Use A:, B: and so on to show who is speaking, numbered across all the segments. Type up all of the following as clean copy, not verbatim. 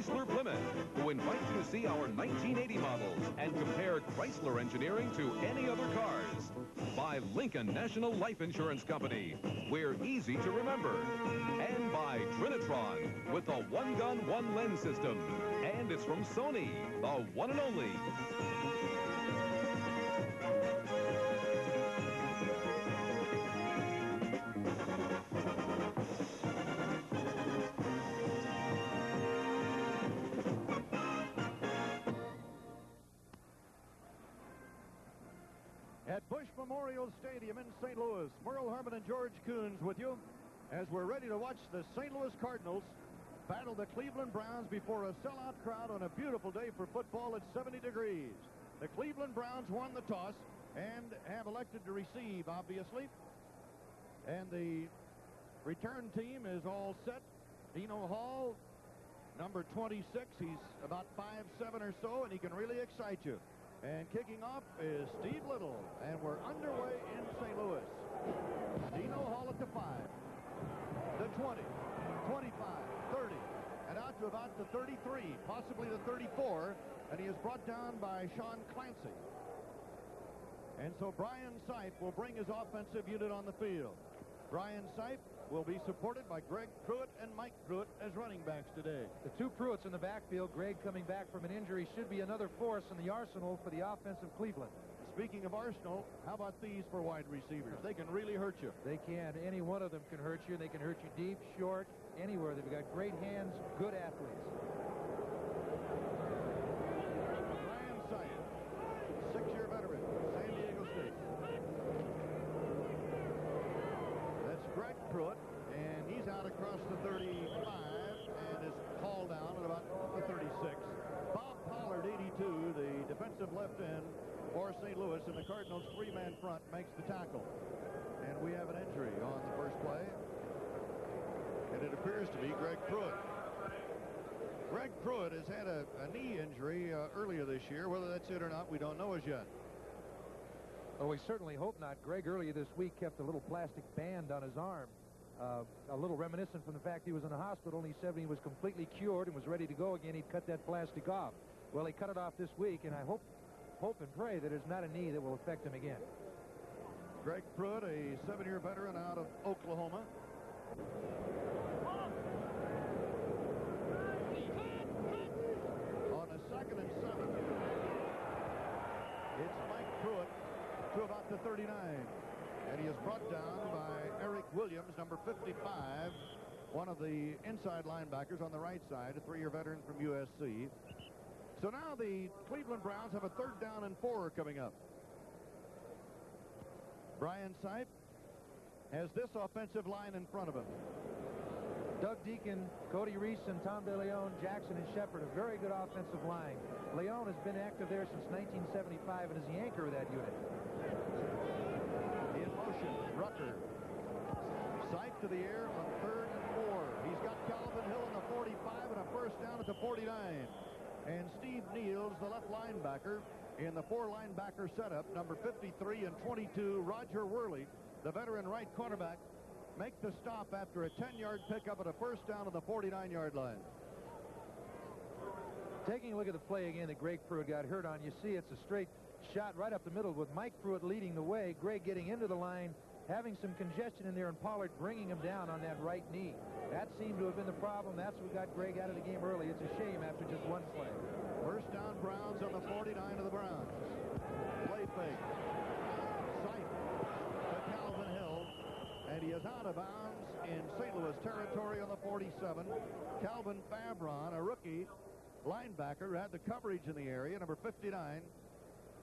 A: Chrysler Plymouth, who invites you to see our 1980 models and compare Chrysler engineering to any other cars. By Lincoln National Life Insurance Company, we're easy to remember. And by Trinitron, with the one-gun, one-lens system. And it's from Sony, the one and only.
B: At Bush Memorial Stadium in St. Louis, Merle Harmon and George Coons with you as we're ready to watch the St. Louis Cardinals battle the Cleveland Browns before a sellout crowd on a beautiful day for football at 70 degrees. The Cleveland Browns won the toss and have elected to receive, obviously. And the return team is all set. Dino Hall, number 26. He's about 5'7" or so, and he can really excite you. And kicking off is Steve Little, and we're underway in St. Louis. Dino Hall at the 5, the 20, 25, 30, and out to about the 33, possibly the 34, and he is brought down by Sean Clancy. And so Brian Sipe will bring his offensive unit on the field. Brian Sipe will be supported by Greg Pruitt and Mike Pruitt as running backs today.
C: The two Pruitts in the backfield. Greg coming back from an injury should be another force in the arsenal for the offense of Cleveland.
B: Speaking of arsenal, how about these for wide receivers? They can really hurt you.
C: They can. Any one of them can hurt you. They can hurt you deep, short, anywhere. They've got great hands, good athletes.
B: Brian Sipe, 6-year veteran, San Diego State. That's Greg Pruitt, and he's out across the 35 and is called down at about the 36. Bob Pollard, 82, the defensive left end for St. Louis, and the Cardinals' three-man front makes the tackle. And we have an injury on the first play, and it appears to be Greg Pruitt. Greg Pruitt has had a knee injury earlier this year. Whether that's it or not, we don't know as yet.
C: Well, we certainly hope not. Greg earlier this week kept a little plastic band on his arm, a little reminiscent from the fact he was in the hospital, and he said when he was completely cured and was ready to go again, he'd cut that plastic off. Well, he cut it off this week, and I hope and pray that it's not a knee that will affect him again.
B: Greg Pruitt, a 7-year veteran out of Oklahoma. On a 2nd and 7, it's Mike Pruitt to about the 39. And he is brought down by Eric Williams, number 55, one of the inside linebackers on the right side, a 3-year veteran from USC. So now the Cleveland Browns have a 3rd down and 4 coming up. Brian Sipe has this offensive line in front of him.
C: Doug Deacon, Cody Reese, and Tom DeLeon, Jackson, and Shepard, a very good offensive line. Leon has been active there since 1975 and is the anchor of that unit.
B: In motion, Rucker. Sipe to the air on 3rd and 4. He's got Calvin Hill in the 45 and a first down at the 49. And Steve Niels, the left linebacker, in the 4-linebacker setup, number 53 and 22, Roger Worley, the veteran right cornerback, make the stop after a 10-yard pickup at a first down on the 49-yard line.
C: Taking a look at the play again that Greg Pruitt got hurt on, you see it's a straight shot right up the middle with Mike Pruitt leading the way. Greg getting into the line, having some congestion in there, and Pollard bringing him down on that right knee. That seemed to have been the problem. That's what got Greg out of the game early. It's a shame after just one play.
B: First down, Browns on the 49 of the Browns. Play fake. Sipe to Calvin Hill, and he is out of bounds in St. Louis territory on the 47. Calvin Fabron, a rookie linebacker who had the coverage in the area, number 59,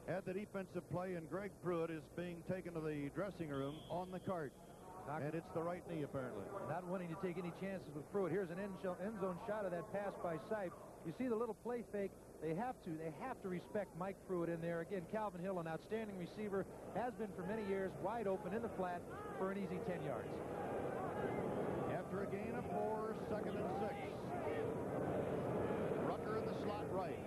B: had the defensive play, and Greg Pruitt is being taken to the dressing room on the cart. And it's the right knee, apparently.
C: Not wanting to take any chances with Pruitt. Here's an end zone shot of that pass by Sipe. You see the little play fake. They have to respect Mike Pruitt in there. Again, Calvin Hill, an outstanding receiver, has been for many years, wide open in the flat for an easy 10 yards.
B: After a gain of 4, 2nd and 6. Rucker in the slot right.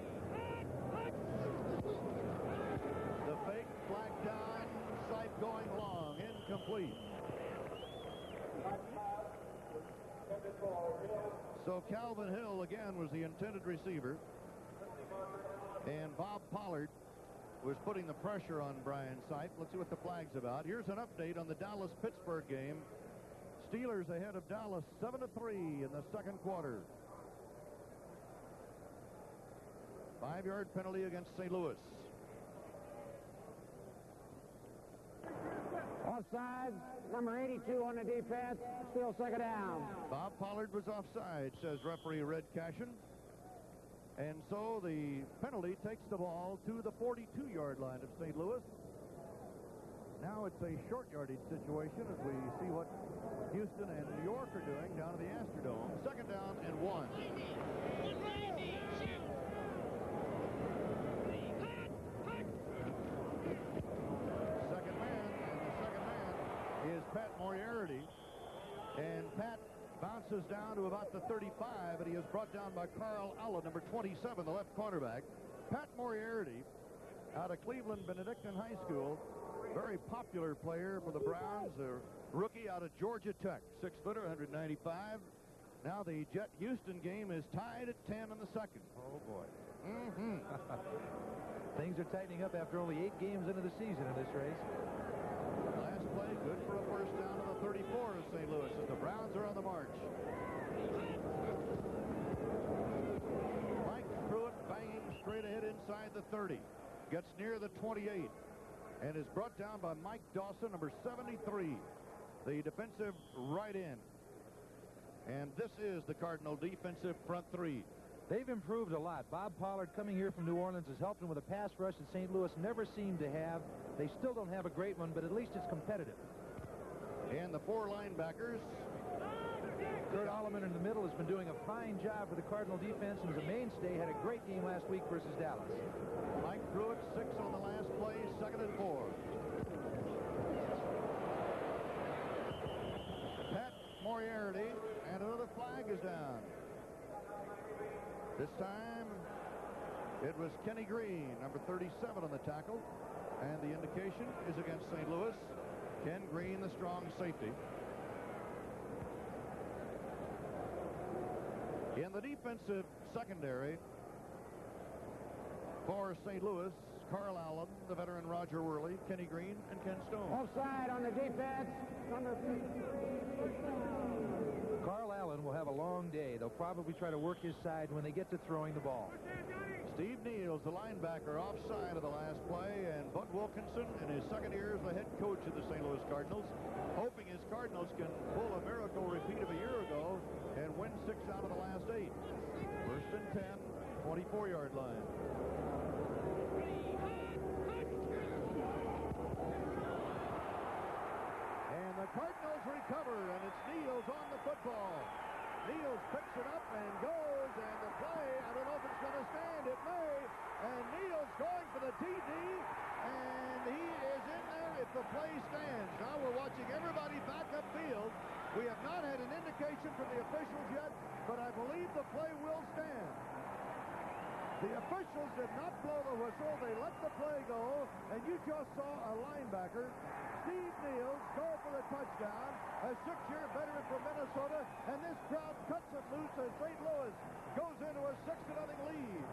B: The fake, flag down, Sipe going long, incomplete. So So Calvin Hill, again, was the intended receiver. And Bob Pollard was putting the pressure on Brian Sipe. Let's see what the flag's about. Here's an update on the Dallas-Pittsburgh game. Steelers ahead of Dallas 7-3 in the second quarter. 5-yard penalty against St. Louis.
D: Offside, number 82 on the defense, still second down.
B: Bob Pollard was offside, says referee Red Cashin. And so the penalty takes the ball to the 42-yard line of St. Louis. Now it's a short yardage situation as we see what Houston and New York are doing down at the Astrodome. Second down and 1. Second man, and the second man is Pat Moriarty. And Pat bounces down to about the 35, and he is brought down by Carl Allen, number 27, the left cornerback. Pat Moriarty, out of Cleveland Benedictine High School, very popular player for the Browns, a rookie out of Georgia Tech, 6-footer, 195. Now the Jet Houston game is tied at 10 in the second.
C: Oh, boy.
B: Mm-hmm.
C: Things are tightening up after only 8 games into the season in this race.
B: Last play, good for a first down to the 34 of St. Louis as the Browns are on the march. Mike Pruitt banging straight ahead inside the 30. Gets near the 28 and is brought down by Mike Dawson, number 73, the defensive right end. And this is the Cardinal defensive front three.
C: They've improved a lot. Bob Pollard, coming here from New Orleans, has helped them with a pass rush that St. Louis never seemed to have. They still don't have a great one, but at least it's competitive.
B: And the 4 linebackers.
C: Kurt Alleman in the middle has been doing a fine job for the Cardinal defense and is a mainstay. Had a great game last week versus Dallas.
B: Mike Pruitt, 6 on the last play, second and 4. Pat Moriarty, and another flag is down. This time, it was Kenny Green, number 37 on the tackle, and the indication is against St. Louis. Ken Green, the strong safety. In the defensive secondary for St. Louis, Carl Allen, the veteran Roger Worley, Kenny Green, and Ken Stone.
D: Offside on the defense, number 53.
C: Carl Allen will have a long day. They'll probably try to work his side when they get to throwing the ball.
B: Steve Niels, the linebacker, offside of the last play, and Bud Wilkinson, in his second year as the head coach of the St. Louis Cardinals, hoping his Cardinals can pull a miracle repeat of a year ago and win 6 out of the last 8. First and 10, 24-yard line. And the Cardinals recover, and it's Niels on the football. Niels picks it up and goes, and the play, I don't know if it's going to stand. It may. And Niels going for the TD, and he is in there if the play stands. Now we're watching everybody back upfield. We have not had an indication from the officials yet, but I believe the play will stand. The officials did not blow the whistle. They let the play go, and you just saw a linebacker, Steve Niels, go for the touchdown, a 6-year veteran from Minnesota, and this crowd cuts it loose as St. Louis goes into a 6-0 lead.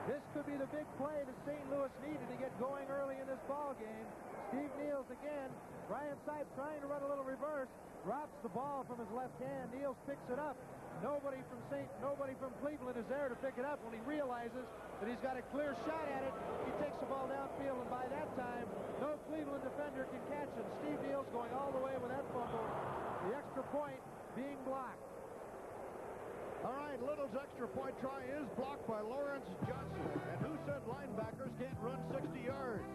C: This could be the big play that St. Louis needed to get going early in this ball game. Steve Niels again. Brian Sipe trying to run a little reverse, drops the ball from his left hand. Niels picks it up. Nobody from Cleveland is there to pick it up. When he realizes that he's got a clear shot at it, he takes the ball downfield, and by that time, no Cleveland defender can catch him. Steve Niels going all the way with that fumble. The extra point being blocked.
B: All right, Little's extra point try is blocked by Lawrence Johnson. And who said linebackers can't run 60 yards?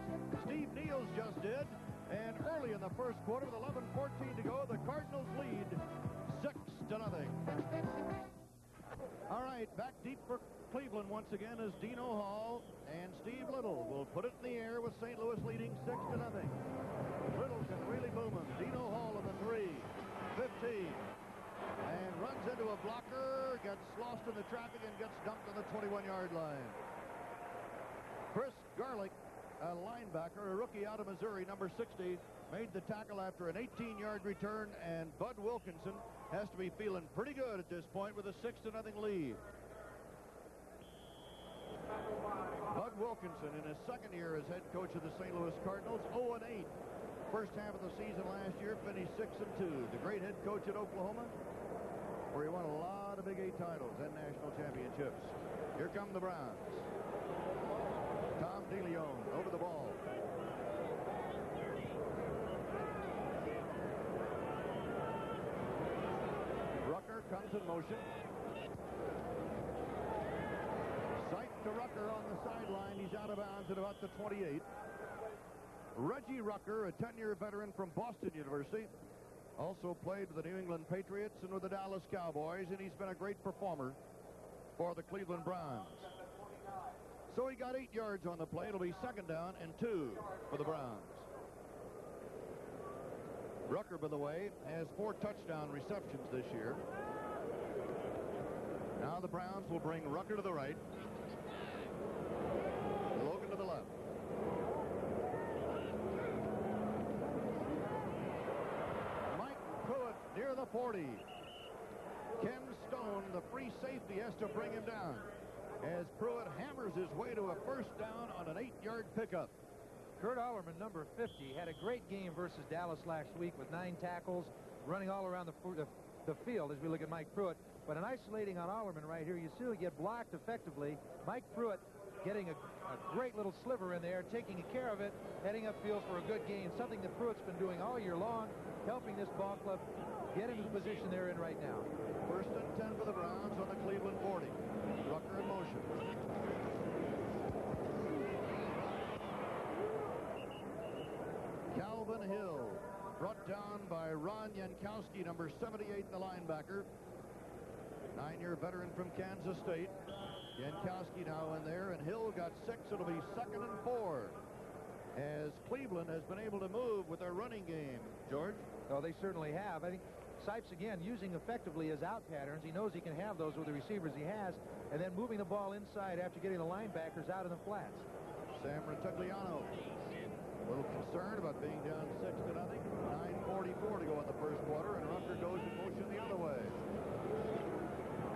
B: Steve Niels just did. And early in the first quarter, with 11:14 to go, the Cardinals lead 6-0. All right, back deep for Cleveland once again is Dino Hall, and Steve Little will put it in the air with St. Louis leading 6-0. Little can really boom him. Dino Hall on the 3, 15, and runs into a blocker, gets lost in the traffic, and gets dumped on the 21-yard line. Chris Garlick, a linebacker, a rookie out of Missouri, number 60, made the tackle after an 18-yard return, and Bud Wilkinson has to be feeling pretty good at this point with a 6-0 lead. Bud Wilkinson, in his second year as head coach of the St. Louis Cardinals, 0-8. First half of the season last year, finished 6-2. The great head coach at Oklahoma, where he won a lot of Big 8 titles and national championships. Here come the Browns. Tom DeLeon over the ball. Rucker comes in motion. Sight to Rucker on the sideline. He's out of bounds at about the 28. Reggie Rucker, a 10-year veteran from Boston University, also played with the New England Patriots and with the Dallas Cowboys, and he's been a great performer for the Cleveland Browns. So he got 8 yards on the play. It'll be 2nd down and 2 for the Browns. Rucker, by the way, has 4 touchdown receptions this year. Now the Browns will bring Rucker to the right. Logan to the left. Mike Pruitt near the 40. Ken Stone, the free safety, has to bring him down as Pruitt hammers his way to a 1st down on an 8-yard pickup.
C: Kurt Allerman, number 50, had a great game versus Dallas last week with 9 tackles, running all around the field as we look at Mike Pruitt. But in isolating on Allerman right here, you still get blocked effectively. Mike Pruitt getting a great little sliver in there, taking care of it, heading upfield for a good gain, something that Pruitt's been doing all year long, helping this ball club get into the position they're in right now.
B: 1st and 10 for the Browns on the Cleveland 40. Rucker in motion. Calvin Hill, brought down by Ron Jankowski, number 78, the linebacker. 9-year veteran from Kansas State. Jankowski now in there, and Hill got 6. It'll be 2nd and 4. As Cleveland has been able to move with their running game. George?
C: Oh, they certainly have. I think Sipes, again, using effectively his out patterns. He knows he can have those with the receivers he has, and then moving the ball inside after getting the linebackers out in the flats.
B: Sam Retigliano, a little concerned about being down 6-0. 9:44 to go in the 1st quarter, and Rucker goes in motion the other way.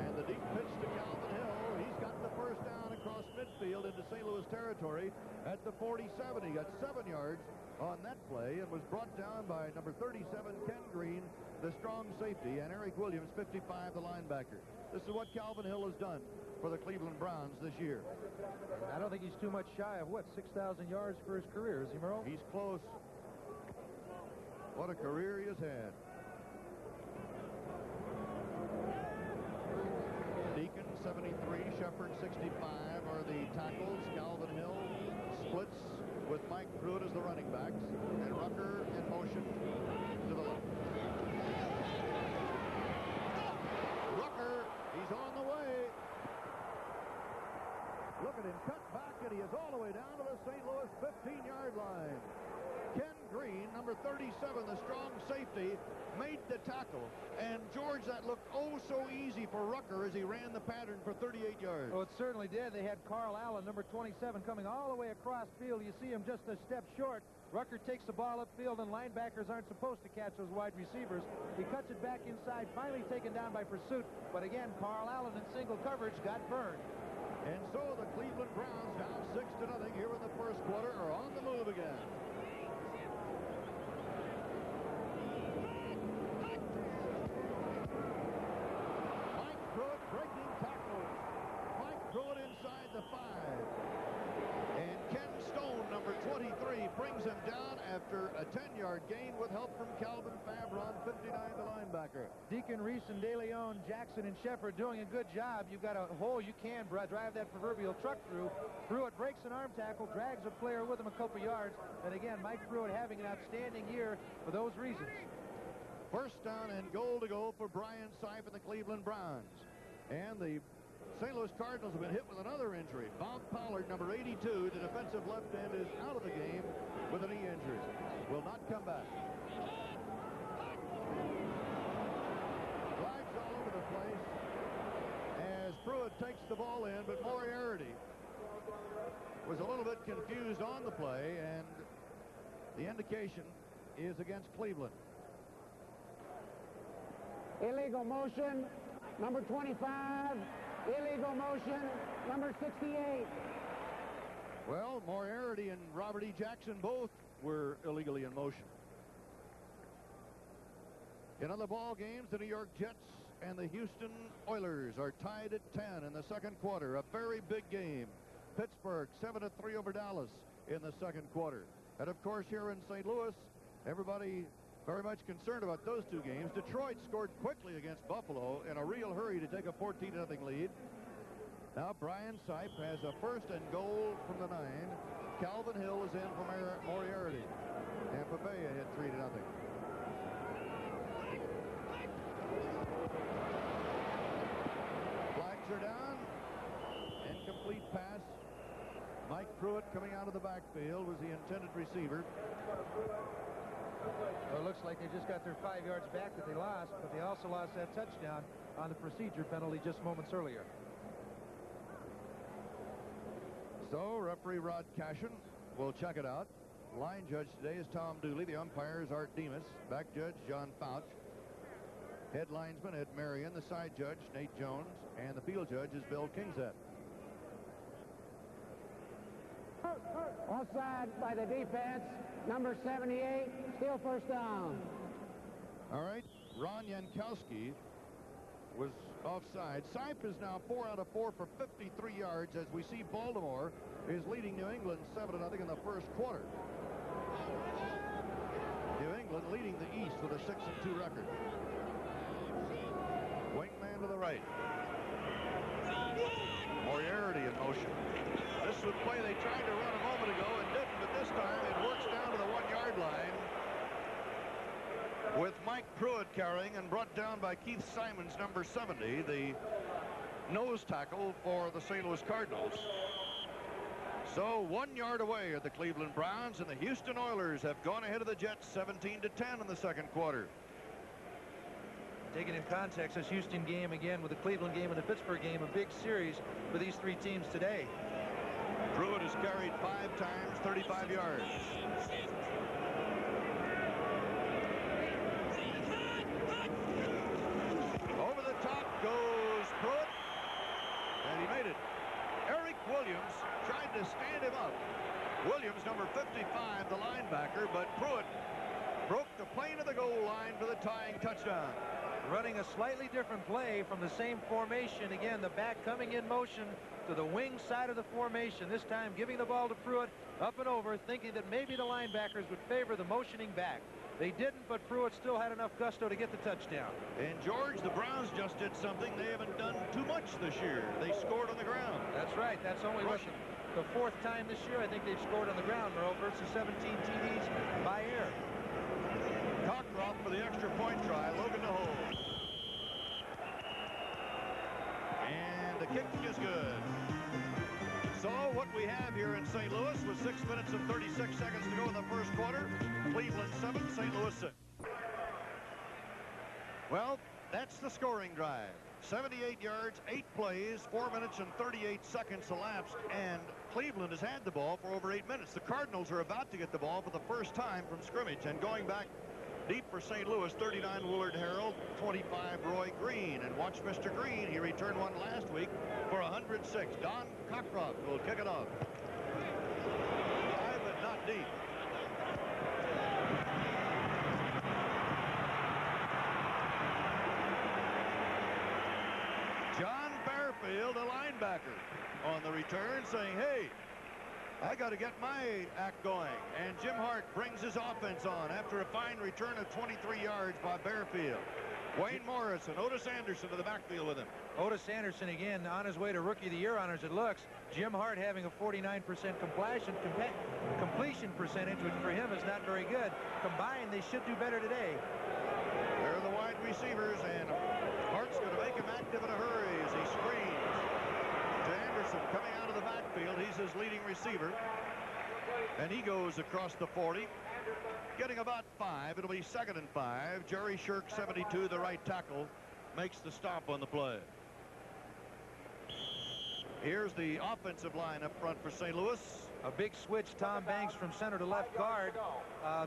B: And the deep pitch to Calvin Hill. He's got the 1st down across midfield into St. Louis territory at the 47. He got 7 yards on that play and was brought down by number 37, Ken Green, the strong safety, and Eric Williams, 55, the linebacker. This is what Calvin Hill has done for the Cleveland Browns this year.
C: I don't think he's too much shy of, 6,000 yards for his career, is he, Merle?
B: He's close. What a career he has had. Deacon, 73, Shepard, 65 are the tackles. Calvin Hill splits with Mike Pruitt as the running backs, and Rucker in motion to the left. Rucker, he's on the way. Look at him cut back, and he is all the way down to the St. Louis 15-yard line. Ken Green, number 37, the strong safety, made the tackle. And, George, that looked oh so easy for Rucker as he ran the pattern for 38 yards.
C: Oh, it certainly did. They had Carl Allen, number 27, coming all the way across field. You see him just a step short. Rucker takes the ball upfield, and linebackers aren't supposed to catch those wide receivers. He cuts it back inside, finally taken down by pursuit. But again, Carl Allen in single coverage got burned.
B: And so the Cleveland Browns, down 6-0 here in the 1st quarter, are on the move again. Mike Pruitt breaking tackles. Mike Pruitt inside the 5. And Ken Stone, number 23, brings him down after a 10-yard gain with help from Calvin Fabron, 59, the linebacker.
C: Deacon, Reese, and DeLeon, Jackson, and Shepard doing a good job. You've got a hole you can drive that proverbial truck through. Pruitt breaks an arm tackle, drags a player with him a couple yards. And again, Mike Pruitt having an outstanding year for those reasons.
B: 1st down and goal to go for Brian Sipe and the Cleveland Browns. And the St. Louis Cardinals have been hit with another injury. Bob Pollard, number 82, the defensive left end, is out of the game with a knee injury. Will not come back. Flags all over the place as Pruitt takes the ball in, but Moriarty was a little bit confused on the play, and the indication is against Cleveland.
D: illegal motion. Number 25, illegal motion. Number 68.
B: Well, Moriarty and Robert E. Jackson both were illegally in motion. In other ball games, the New York Jets and the Houston Oilers are tied at 10 in the second quarter. A very big game. Pittsburgh 7-3 over Dallas in the second quarter. And of course, here in St. Louis, everybody very much concerned about those two games. Detroit scored quickly against Buffalo in a real hurry to take a 14-0 lead. Now Brian Sipe has a first and goal from the 9. Calvin Hill is in for Moriarty. And Papaya hit 3-0. Flags are down. Incomplete pass. Mike Pruitt coming out of the backfield was the intended receiver.
C: Well, it looks like they just got their 5 yards back that they lost, but they also lost that touchdown on the procedure penalty just moments earlier.
B: So referee Rod Cashin will check it out. Line judge today is Tom Dooley. The umpire is Art Demas. Back judge John Fouch. Head linesman Ed Marion. The side judge Nate Jones. And the field judge is Bill Kingset.
D: Offside by the defense. Number 78, still first down.
B: All right, Ron Jankowski was offside. Sipe is now 4 out of 4 for 53 yards as we see Baltimore is leading New England 7-0 in the first quarter. New England leading the East with a 6-2 record. Wingman to the right. Moriarty in motion. This was a play they tried to run a moment ago and didn't, but this time it works down to the 1-yard line with Mike Pruitt carrying and brought down by Keith Simons, number 70, the nose tackle for the St. Louis Cardinals. So 1 yard away are the Cleveland Browns, and the Houston Oilers have gone ahead of the Jets 17-10 in the second quarter.
C: Taken in context, this Houston game again with the Cleveland game and the Pittsburgh game, a big series for these three teams today.
B: Pruitt has carried 5 times, 35 yards. Over the top goes Pruitt, and he made it. Eric Williams tried to stand him up. Williams, number 55, the linebacker, but Pruitt broke the plane of the goal line for the tying touchdown.
C: Running a slightly different play from the same formation. Again, the back coming in motion to the wing side of the formation. This time giving the ball to Pruitt up and over, thinking that maybe the linebackers would favor the motioning back. They didn't, but Pruitt still had enough gusto to get the touchdown.
B: And George, the Browns just did something they haven't done too much this year. They scored on the ground.
C: That's right. That's only the 4th time this year I think they've scored on the ground, Merle, versus 17 TDs by air.
B: Cockcroft for the extra point try. Logan to hold. And the kick is good. So what we have here in St. Louis with 6 minutes and 36 seconds to go in the first quarter. Cleveland 7, St. Louis 6. Well, that's the scoring drive. 78 yards, 8 plays, 4 minutes and 38 seconds elapsed, and Cleveland has had the ball for over 8 minutes. The Cardinals are about to get the ball for the first time from scrimmage, and going back deep for St. Louis, 39 Willard Harold, 25 Roy Green. And watch Mr. Green. He returned one last week for 106. Don Cockcroft will kick it off. High but not deep. John Bearfield, a linebacker, on the return saying, hey, I got to get my act going. And Jim Hart brings his offense on after a fine return of 23 yards by Bearfield. Wayne Morris and Otis Anderson to the backfield with him.
C: Otis Anderson again on his way to Rookie of the Year honors, it looks. Jim Hart having a 49% completion percentage, which for him is not very good. Combined, they should do better today.
B: They're the wide receivers, and Hart's going to make him active in a hurry as he screens to Anderson coming out of the backfield. He's his leading receiver, and he goes across the 40, getting about 5. It'll be 2nd and 5. Jerry Shirk, 72, the right tackle, makes the stop on the play. Here's the offensive line up front for St. Louis.
C: A big switch, Tom Banks from center to left guard.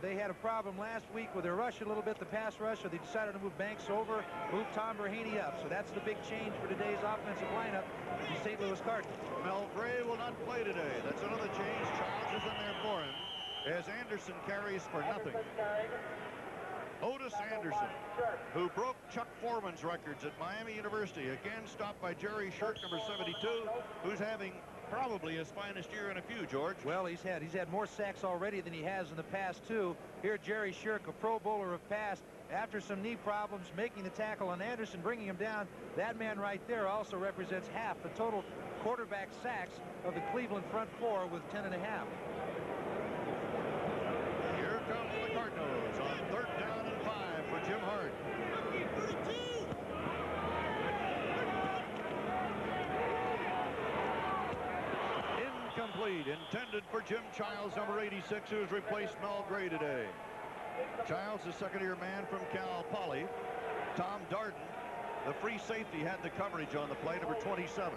C: They had a problem last week with their rush a little bit, the pass rush, so they decided to move Banks over, move Tom Berhaney up. So that's the big change for today's offensive lineup for the St. Louis Cardinals.
B: Mel Gray will not play today. That's another change. Childs is in there for him as Anderson carries for nothing. Otis Anderson, who broke Chuck Foreman's records at Miami University, again stopped by Jerry Shirk, number 72, who's having probably his finest year in a few, George.
C: Well, he's had more sacks already than he has in the past, too. Here, Jerry Shirk, a Pro Bowler of past, after some knee problems, making the tackle on Anderson, bringing him down. That man right there also represents half the total quarterback sacks of the Cleveland front four with 10.5.
B: Here comes the Cardinals on 3rd down and 5 for Jim Hart. Incomplete, intended for Jim Childs, number 86, who has replaced Mel Gray today. Childs, the second-year man from Cal Poly. Tom Darden, the free safety, had the coverage on the play, number 27.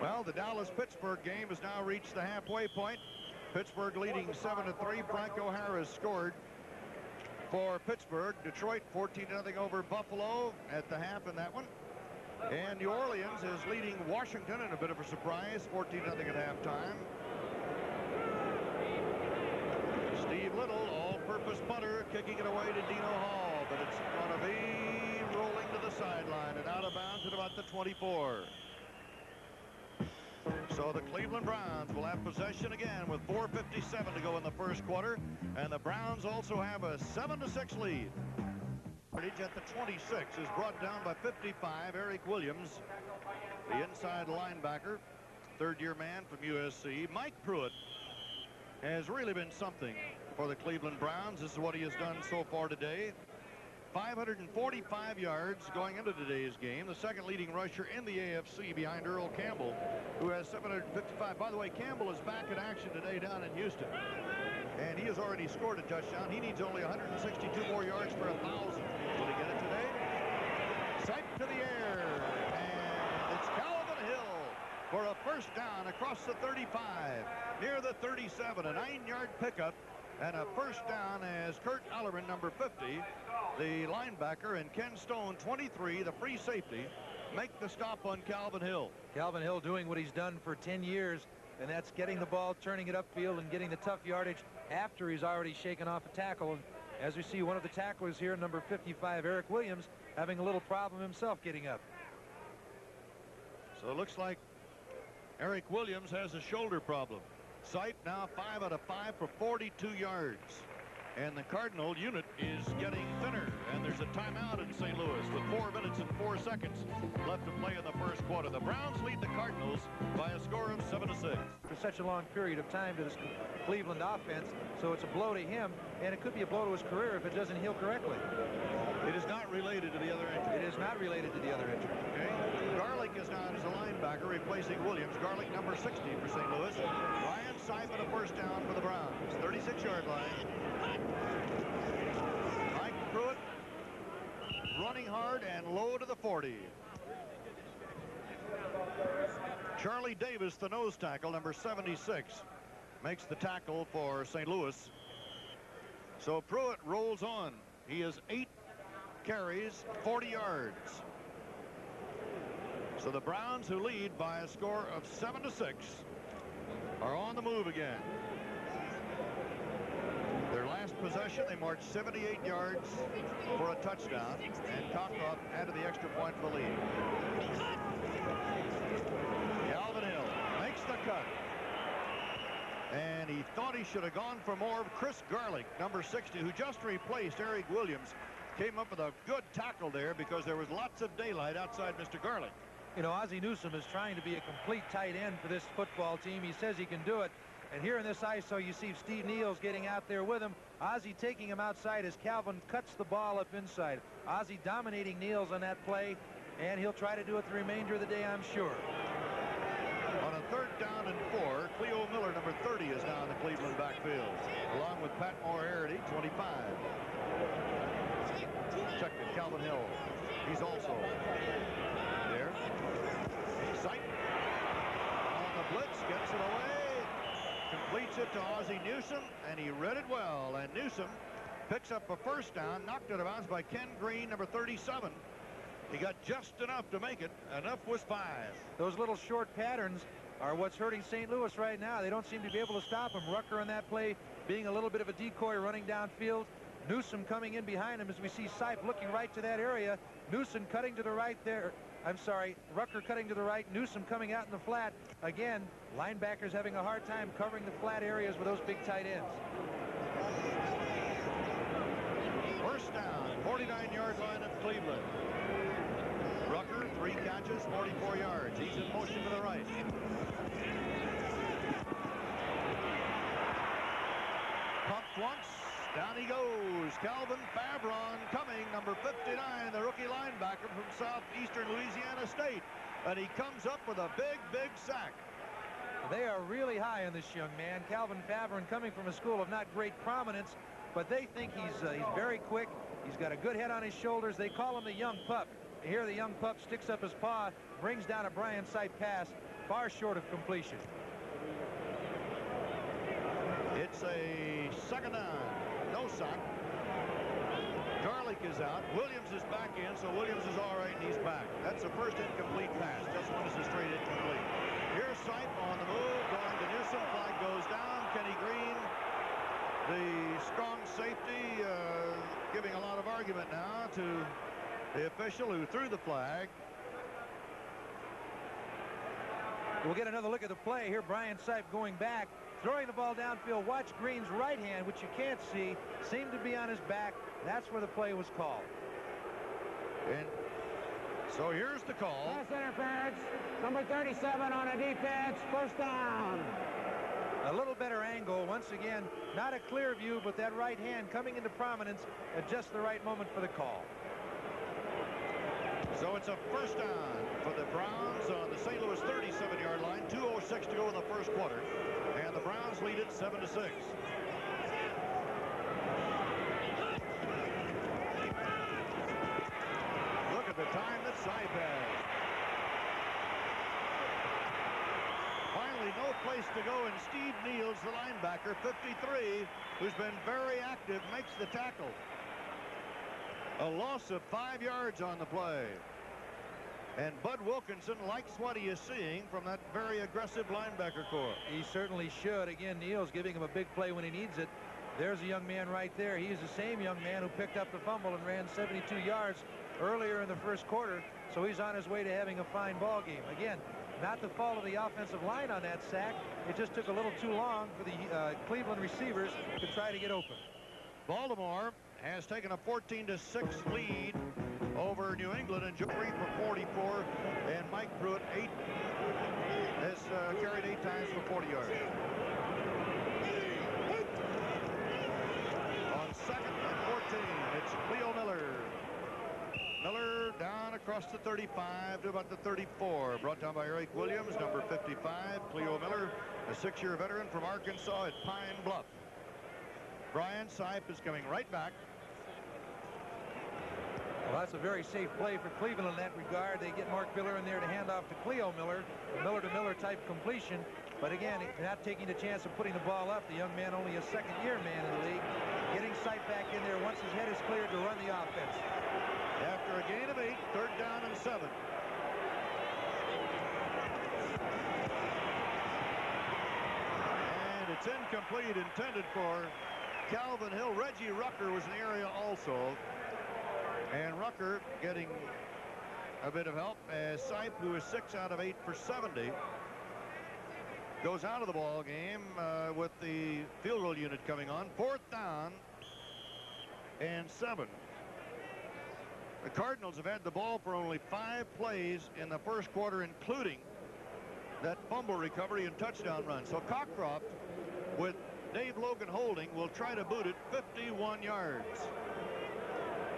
B: Well, the Dallas-Pittsburgh game has now reached the halfway point. Pittsburgh leading 7-3. Franco Harris scored for Pittsburgh. Detroit 14-0 over Buffalo at the half in that one. And New Orleans is leading Washington in a bit of a surprise, 14-0 at halftime. Steve Little, all-purpose punter, kicking it away to Dino Hall, but it's going to be rolling to the sideline and out of bounds at about the 24. So the Cleveland Browns will have possession again with 4:57 to go in the first quarter, and the Browns also have a 7-6 lead. At the 26 is brought down by 55, Eric Williams, the inside linebacker, third-year man from USC. Mike Pruitt has really been something for the Cleveland Browns. This is what he has done so far today. 545 yards going into today's game. The second leading rusher in the AFC behind Earl Campbell, who has 755. By the way, Campbell is back in action today down in Houston, and he has already scored a touchdown. He needs only 162 more yards for 1,000. Will he get it today? Sight to the air, and it's Calvin Hill for a first down across the 35, near the 37, a 9-yard pickup. And a first down as Kurt Allerman, number 50, the linebacker, and Ken Stone, 23, the free safety, make the stop on Calvin Hill.
C: Calvin Hill doing what he's done for 10 years, and that's getting the ball, turning it upfield, and getting the tough yardage after he's already shaken off a tackle. And as we see, one of the tacklers here, number 55, Eric Williams, having a little problem himself getting up.
B: So it looks like Eric Williams has a shoulder problem. Sight now 5 out of 5 for 42 yards. And the Cardinal unit is getting thinner, and there's a timeout in St. Louis with 4 minutes and 4 seconds left to play in the first quarter. The Browns lead the Cardinals by a score of 7-6.
C: For such a long period of time to this Cleveland offense, so it's a blow to him, and it could be a blow to his career if it doesn't heal correctly.
B: It is not related to the other injury.
C: It is not related to the other injury.
B: Okay. Garlick is now as a linebacker, replacing Williams. Garlick, number 60 for St. Louis. Ryan Seifert, a first down for the Browns. 36-yard line. Mike Pruitt running hard and low to the 40. Charlie Davis, the nose tackle, number 76, makes the tackle for St. Louis. So Pruitt rolls on. He has 8 carries, 40 yards. So the Browns, who lead by a score of 7-6, are on the move again. Their last possession, they marched 78 yards for a touchdown, and Cockcroft added the extra point for the lead. Calvin Hill makes the cut. And he thought he should have gone for more. Chris Garlick, number 60, who just replaced Eric Williams, came up with a good tackle there because there was lots of daylight outside Mr. Garlick.
C: You know, Ozzie Newsome is trying to be a complete tight end for this football team. He says he can do it. And here in this ISO, you see Steve Neal's getting out there with him. Ozzie taking him outside as Calvin cuts the ball up inside. Ozzie dominating Neal's on that play, and he'll try to do it the remainder of the day, I'm sure.
B: On a 3rd down and 4, Cleo Miller, number 30, is now in the Cleveland backfield, along with Pat Moriarty, 25. Check to Calvin Hill. He's also there. Sight Gets it to Ozzie Newsom, and he read it well. And Newsom picks up a first down, knocked it out of bounds by Ken Green, number 37. He got just enough to make it. Enough was 5.
C: Those little short patterns are what's hurting St. Louis right now. They don't seem to be able to stop him. Rucker on that play being a little bit of a decoy running downfield. Newsom coming in behind him as we see Sipe looking right to that area. Newsom cutting to the right there. I'm sorry, Rucker cutting to the right. Newsom coming out in the flat. Again, linebackers having a hard time covering the flat areas with those big tight ends.
B: First down, 49-yard line of Cleveland. Rucker, 3 catches, 44 yards. He's in motion to the right. Pumped once. Down he goes. Calvin Favron coming, number 59, the rookie linebacker from southeastern Louisiana State. And he comes up with a big, big sack.
C: They are really high on this young man. Calvin Favron coming from a school of not great prominence, but they think he's very quick. He's got a good head on his shoulders. They call him the young pup. Here the young pup sticks up his paw, brings down a Brian Sipe pass, far short of completion.
B: It's a second down. No sack. Garlick is out. Williams is back in, so Williams is all right, and he's back. That's the first incomplete pass. Just one is a straight incomplete. Here's Sipe on the move, going to Newsom. Flag goes down. Kenny Green, the strong safety, giving a lot of argument now to the official who threw the flag.
C: We'll get another look at the play here. Brian Sipe going back, throwing the ball downfield. Watch Green's right hand, which you can't see, seemed to be on his back. That's where the play was called.
B: And so here's the call.
D: Pass interference. Number 37 on a defense. First down.
C: A little better angle. Once again, not a clear view, but that right hand coming into prominence at just the right moment for the call.
B: So it's a first down for the Browns on the St. Louis 37-yard line. 2:06 to go in the first quarter. And the Browns lead it 7-6. Look at the time that Sipe has. Finally, no place to go, and Steve Niels, the linebacker, 53, who's been very active, makes the tackle. A loss of 5 yards on the play. And Bud Wilkinson likes what he is seeing from that very aggressive linebacker corps.
C: He certainly should. Again, Niels giving him a big play when he needs it. There's a young man right there. He is the same young man who picked up the fumble and ran 72 yards earlier in the first quarter. So he's on his way to having a fine ball game. Again, not the fault of the offensive line on that sack. It just took a little too long for the Cleveland receivers to try to get open.
B: Baltimore has taken a 14-6 lead over New England, and Joe Reed for 44, and Mike Pruitt has carried 8 times for 40 yards. On 2nd and 14, it's Cleo Miller. Miller down across the 35 to about the 34. Brought down by Eric Williams, number 55. Cleo Miller, a 6-year veteran from Arkansas at Pine Bluff. Brian Sipe is coming right back.
C: Well, that's a very safe play for Cleveland in that regard. They get Mark Miller in there to hand off to Cleo Miller, a Miller-to-Miller type completion. But again, not taking the chance of putting the ball up. The young man, only a second-year man in the league, getting Sipe back in there once his head is cleared to run the offense.
B: After a gain of 8, 3rd down and 7. And it's incomplete, intended for Calvin Hill. Reggie Rucker was in the area also. And Rucker getting a bit of help as Sipe, who is 6 out of 8 for 70, goes out of the ball game with the field goal unit coming on. 4th down and 7. The Cardinals have had the ball for only 5 plays in the first quarter, including that fumble recovery and touchdown run. So Cockcroft, with Dave Logan holding, will try to boot it 51 yards.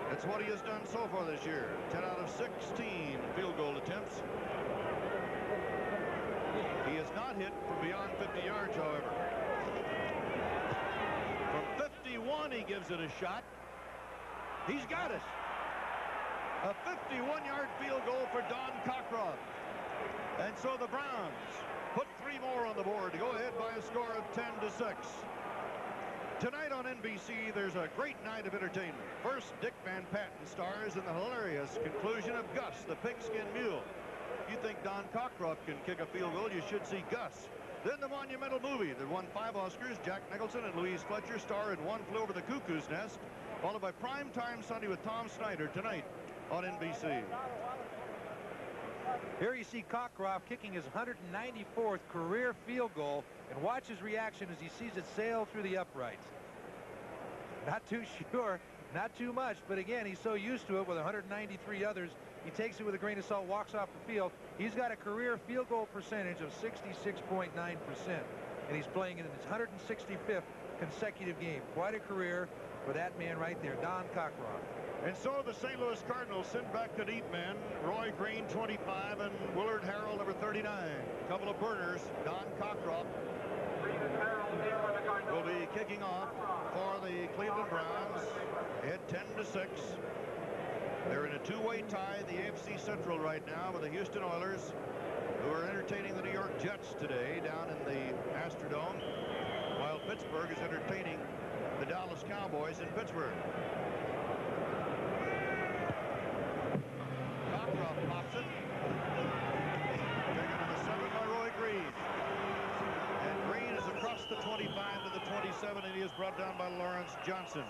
B: That's what he has done so far this year. 10 out of 16 field goal attempts. He has not hit from beyond 50 yards, however. From 51, he gives it a shot. He's got it. A 51-yard field goal for Don Cockcroft. And And so the Browns put 3 more on the board to go ahead by a score of 10-6. Tonight on NBC, there's a great night of entertainment. First, Dick Van Patten stars in the hilarious conclusion of Gus, the pigskin mule. If you think Don Cockcroft can kick a field goal, you should see Gus. Then the monumental movie that won 5 Oscars, Jack Nicholson and Louise Fletcher star in One Flew Over the Cuckoo's Nest, followed by Primetime Sunday with Tom Snyder tonight on NBC.
C: Here you see Cockcroft kicking his 194th career field goal, and watch his reaction as he sees it sail through the uprights. Not too sure, not too much, but again, he's so used to it with 193 others. He takes it with a grain of salt, walks off the field. He's got a career field goal percentage of 66.9%, and he's playing in his 165th consecutive game. Quite a career for that man right there, Don Cockcroft.
B: And so the St. Louis Cardinals send back the deep men, Roy Green, 25, and Willard Harrell, number 39. A couple of burners. Don Cockcroft will be kicking off for the Cleveland Browns. Ahead 10-6. They're in a 2-way tie in the AFC Central right now with the Houston Oilers, who are entertaining the New York Jets today down in the Astrodome, while Pittsburgh is entertaining the Dallas Cowboys in Pittsburgh. Cockcroft pops it. Taken to the 7 by Roy Green. And Green is across the 25 to the 27, and he is brought down by Lawrence Johnson,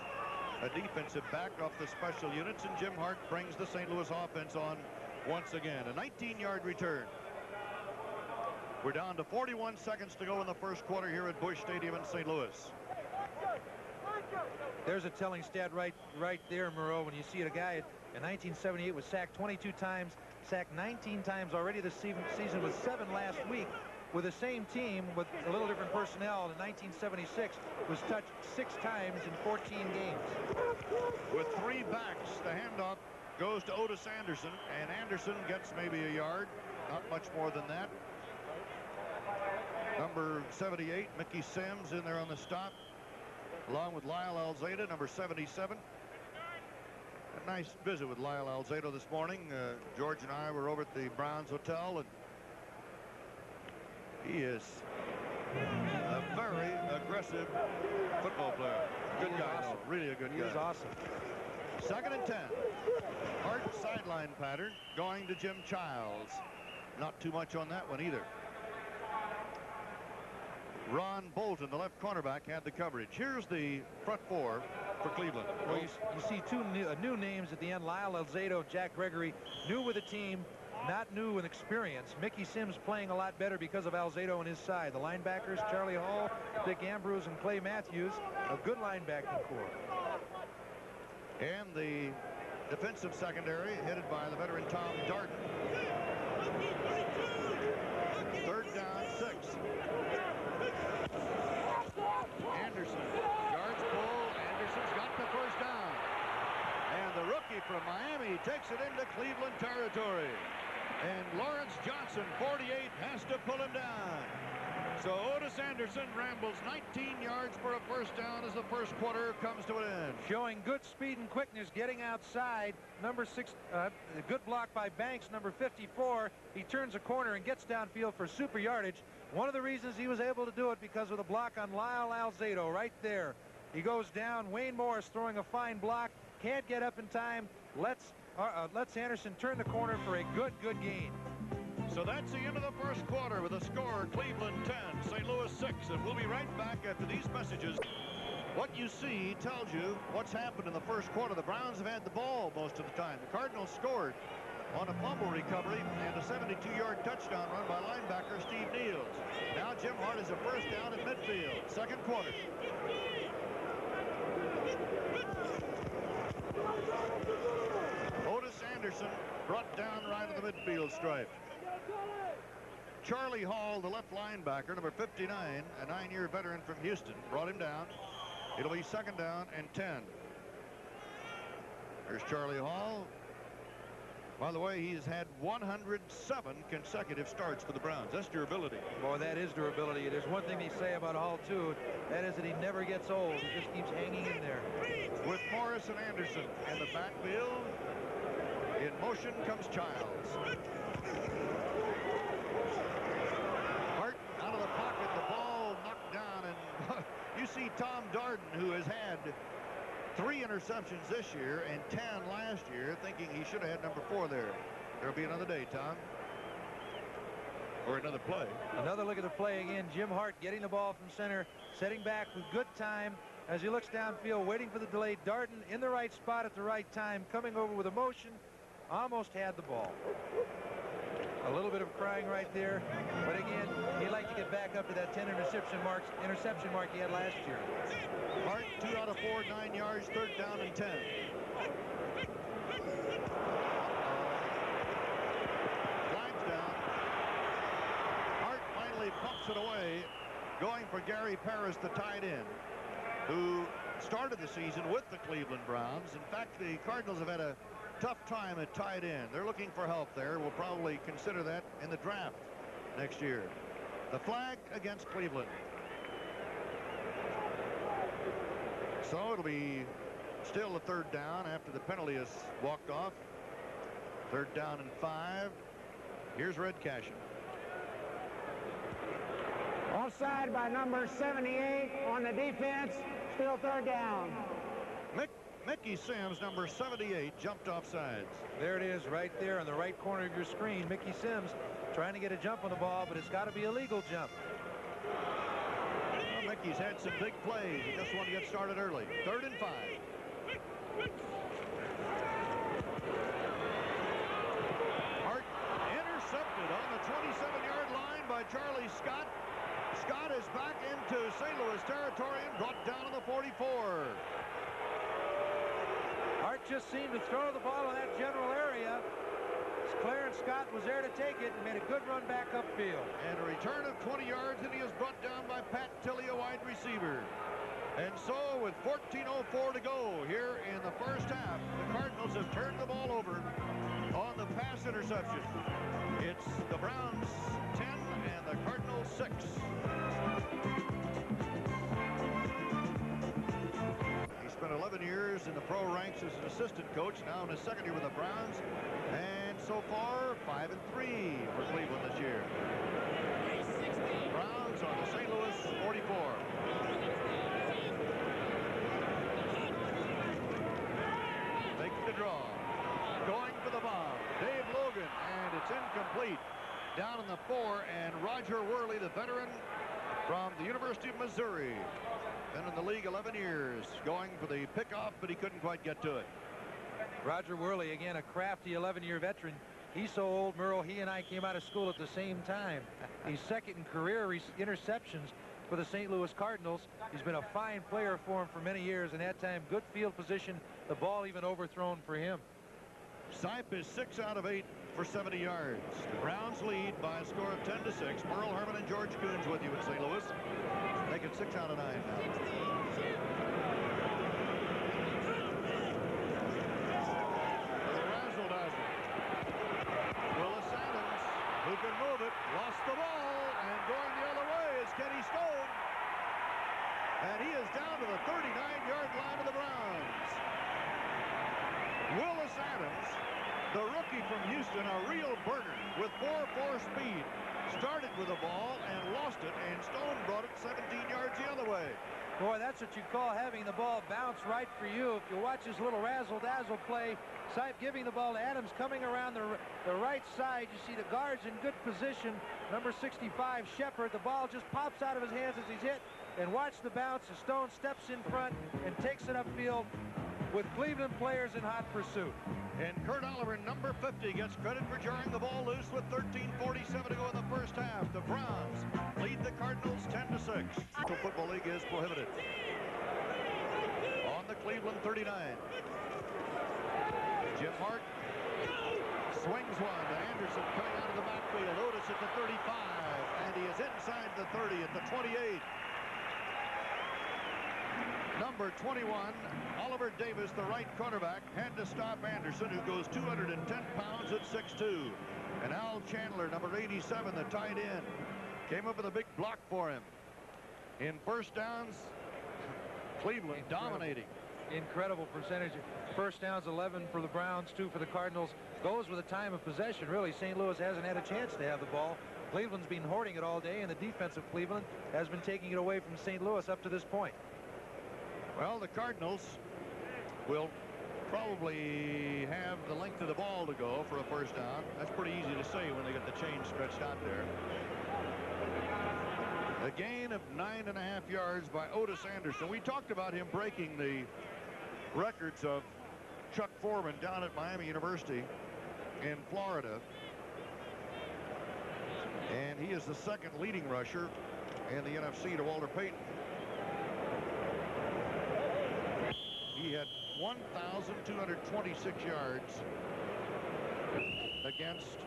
B: a defensive back off the special units, and Jim Hart brings the St. Louis offense on once again. A 19-yard return. We're down to 41 seconds to go in the first quarter here at Busch Stadium in St. Louis.
C: There's a telling stat right there, Moreau, when you see a guy in 1978 was sacked 22 times, sacked 19 times already this season with 7 last week. With the same team with a little different personnel in 1976 was touched 6 times in 14 games.
B: With 3 backs, the handoff goes to Otis Anderson, and Anderson gets maybe a yard, not much more than that. Number 78, Mickey Sims, in there on the stop, along with Lyle Alzado, number 77. A nice visit with Lyle Alzado this morning. George and I were over at the Browns Hotel, and he is a very aggressive football player. Good guy, awesome. Really a good guy.
C: He is awesome.
B: 2nd and 10. Hard sideline pattern going to Jim Childs. Not too much on that one either. Ron Bolton, the left cornerback, had the coverage. Here's the front 4 for Cleveland.
C: Well, you see 2 new names at the end. Lyle Alzado, Jack Gregory, new with the team, not new in experience. Mickey Sims playing a lot better because of Alzado on his side. The linebackers, Charlie Hall, Dick Ambrose, and Clay Matthews, a good linebacking corps.
B: And the defensive secondary headed by the veteran Tom Darden. 3rd down, 6. Anderson, yards pull. Anderson's got the first down. And the rookie from Miami takes it into Cleveland territory. And Lawrence Johnson, 48, has to pull him down. So Otis Anderson rambles 19 yards for a first down as the first quarter comes to an end.
C: Showing good speed and quickness, getting outside. Number 6, a good block by Banks, number 54. He turns a corner and gets downfield for super yardage. One of the reasons he was able to do it because of the block on Lyle Alzado right there. He goes down. Wayne Morris throwing a fine block. Can't get up in time. Lets Anderson turn the corner for a good gain.
B: So that's the end of the first quarter with a score: Cleveland 10, St. Louis 6. And we'll be right back after these messages. What you see tells you what's happened in the first quarter. The Browns have had the ball most of the time. The Cardinals scored on a fumble recovery and a 72-yard touchdown run by linebacker Steve Niels. Now Jim Hart is a first down at midfield. Second quarter. Otis Anderson brought down right at the midfield stripe. Charlie Hall, the left linebacker, number 59, a 9-year veteran from Houston, brought him down. It'll be 2nd down and 10. There's Charlie Hall. By the way, he's had 107 consecutive starts for the Browns. That's durability.
C: Boy, that is durability. There's one thing they say about Hall, too. That is that he never gets old. He just keeps hanging in there.
B: With Morris and Anderson in the backfield, in motion comes Childs. Tom Darden, who has had 3 interceptions this year and 10 last year, thinking he should have had number 4 there. There'll be another day, Tom. Or another play.
C: Another look at the play again. Jim Hart getting the ball from center, setting back with good time as he looks downfield, waiting for the delay. Darden in the right spot at the right time, coming over with a motion, almost had the ball. A little bit of crying right there, but again, he'd like to get back up to that 10 interception mark he had last year.
B: Hart, 2 out of 4, 9 yards, 3rd down and 10. Flags down. Hart finally pumps it away, going for Gary Parris, the tight end, who started the season with the Cleveland Browns. In fact, the Cardinals have had a tough time at tight end. They're looking for help there. We'll probably consider that in the draft next year. The flag against Cleveland. So it'll be still a 3rd down after the penalty is walked off. 3rd down and 5. Here's Red Cashin.
D: Offside by number 78 on the defense. Still 3rd down.
B: Mickey Sims, number 78, jumped off sides.
C: There it is right there on the right corner of your screen. Mickey Sims trying to get a jump on the ball, but it's got to be a legal jump.
B: Well, Mickey's had some big plays. He just wanted to get started early. 3rd and 5. Hart intercepted on the 27-yard line by Charlie Scott. Scott is back into St. Louis territory and brought down to the 44.
C: Hart just seemed to throw the ball in that general area. Clarence Scott was there to take it and made a good run back upfield.
B: And a return of 20 yards, and he is brought down by Pat Tilley, a wide receiver. And so with 14:04 to go here in the first half, the Cardinals have turned the ball over on the pass interception. It's the Browns 10 and the Cardinals 6. He spent 11 years in the pro ranks as an assistant coach, now in his 2nd year with the Browns, and so far 5-3 for Cleveland this year. Browns on the St. Louis 44. Making the draw, going for the bomb, Dave Logan, and it's incomplete. Down in the 4, and Roger Worley, the veteran from the University of Missouri. Been in the league 11 years, going for the pickoff, but he couldn't quite get to it.
C: Roger Worley, again, a crafty 11-year veteran. He's so old, Merle, he and I came out of school at the same time. He's 2nd in career interceptions for the St. Louis Cardinals. He's been a fine player for him for many years, and that time, good field position, the ball even overthrown for him.
B: Sipe is 6 out of 8 for 70 yards. The Browns lead by a score of 10-6. Merle Herman and George Coons with you in St. Louis. Make it 6 out of 9 now. Razzle-dazzle. Willis Adams, who can move it, lost the ball, and going the other way is Kenny Stone. And he is down to the 39-yard line of the Browns. Willis Adams, the rookie from Houston, a real burner with 4.4 speed. Started with the ball and lost it, and Stone brought it 17 yards the other way.
C: Boy, that's what you call having the ball bounce right for you. If you watch this little razzle-dazzle play, Sipe giving the ball to Adams, coming around the right side. You see the guards in good position. Number 65, Shepard. The ball just pops out of his hands as he's hit. And watch the bounce as Stone steps in front and takes it upfield with Cleveland players in hot pursuit.
B: And Kurt Oliver, number 50, gets credit for jarring the ball loose with 13:47 to go in the first half. The Browns lead the Cardinals 10-6. The Football League is prohibited. On the Cleveland 39. Jim Hart swings one to Anderson coming out of the backfield. Otis at the 35, and he is inside the 30 at the 28. Number 21, Oliver Davis, the right cornerback, had to stop Anderson, who goes 210 pounds at 6'2". And Al Chandler, number 87, the tight end, came up with a big block for him. In first downs, Cleveland dominating.
C: Incredible percentage. First downs, 11 for the Browns, 2 for the Cardinals. Goes with a time of possession. Really, St. Louis hasn't had a chance to have the ball. Cleveland's been hoarding it all day, and the defense of Cleveland has been taking it away from St. Louis up to this point.
B: Well, the Cardinals will probably have the length of the ball to go for a first down. That's pretty easy to say when they get the chain stretched out there. A gain of 9.5 yards by Otis Anderson. We talked about him breaking the records of Chuck Foreman down at Miami University in Florida. And he is the second leading rusher in the NFC to Walter Payton. He had 1,226 yards against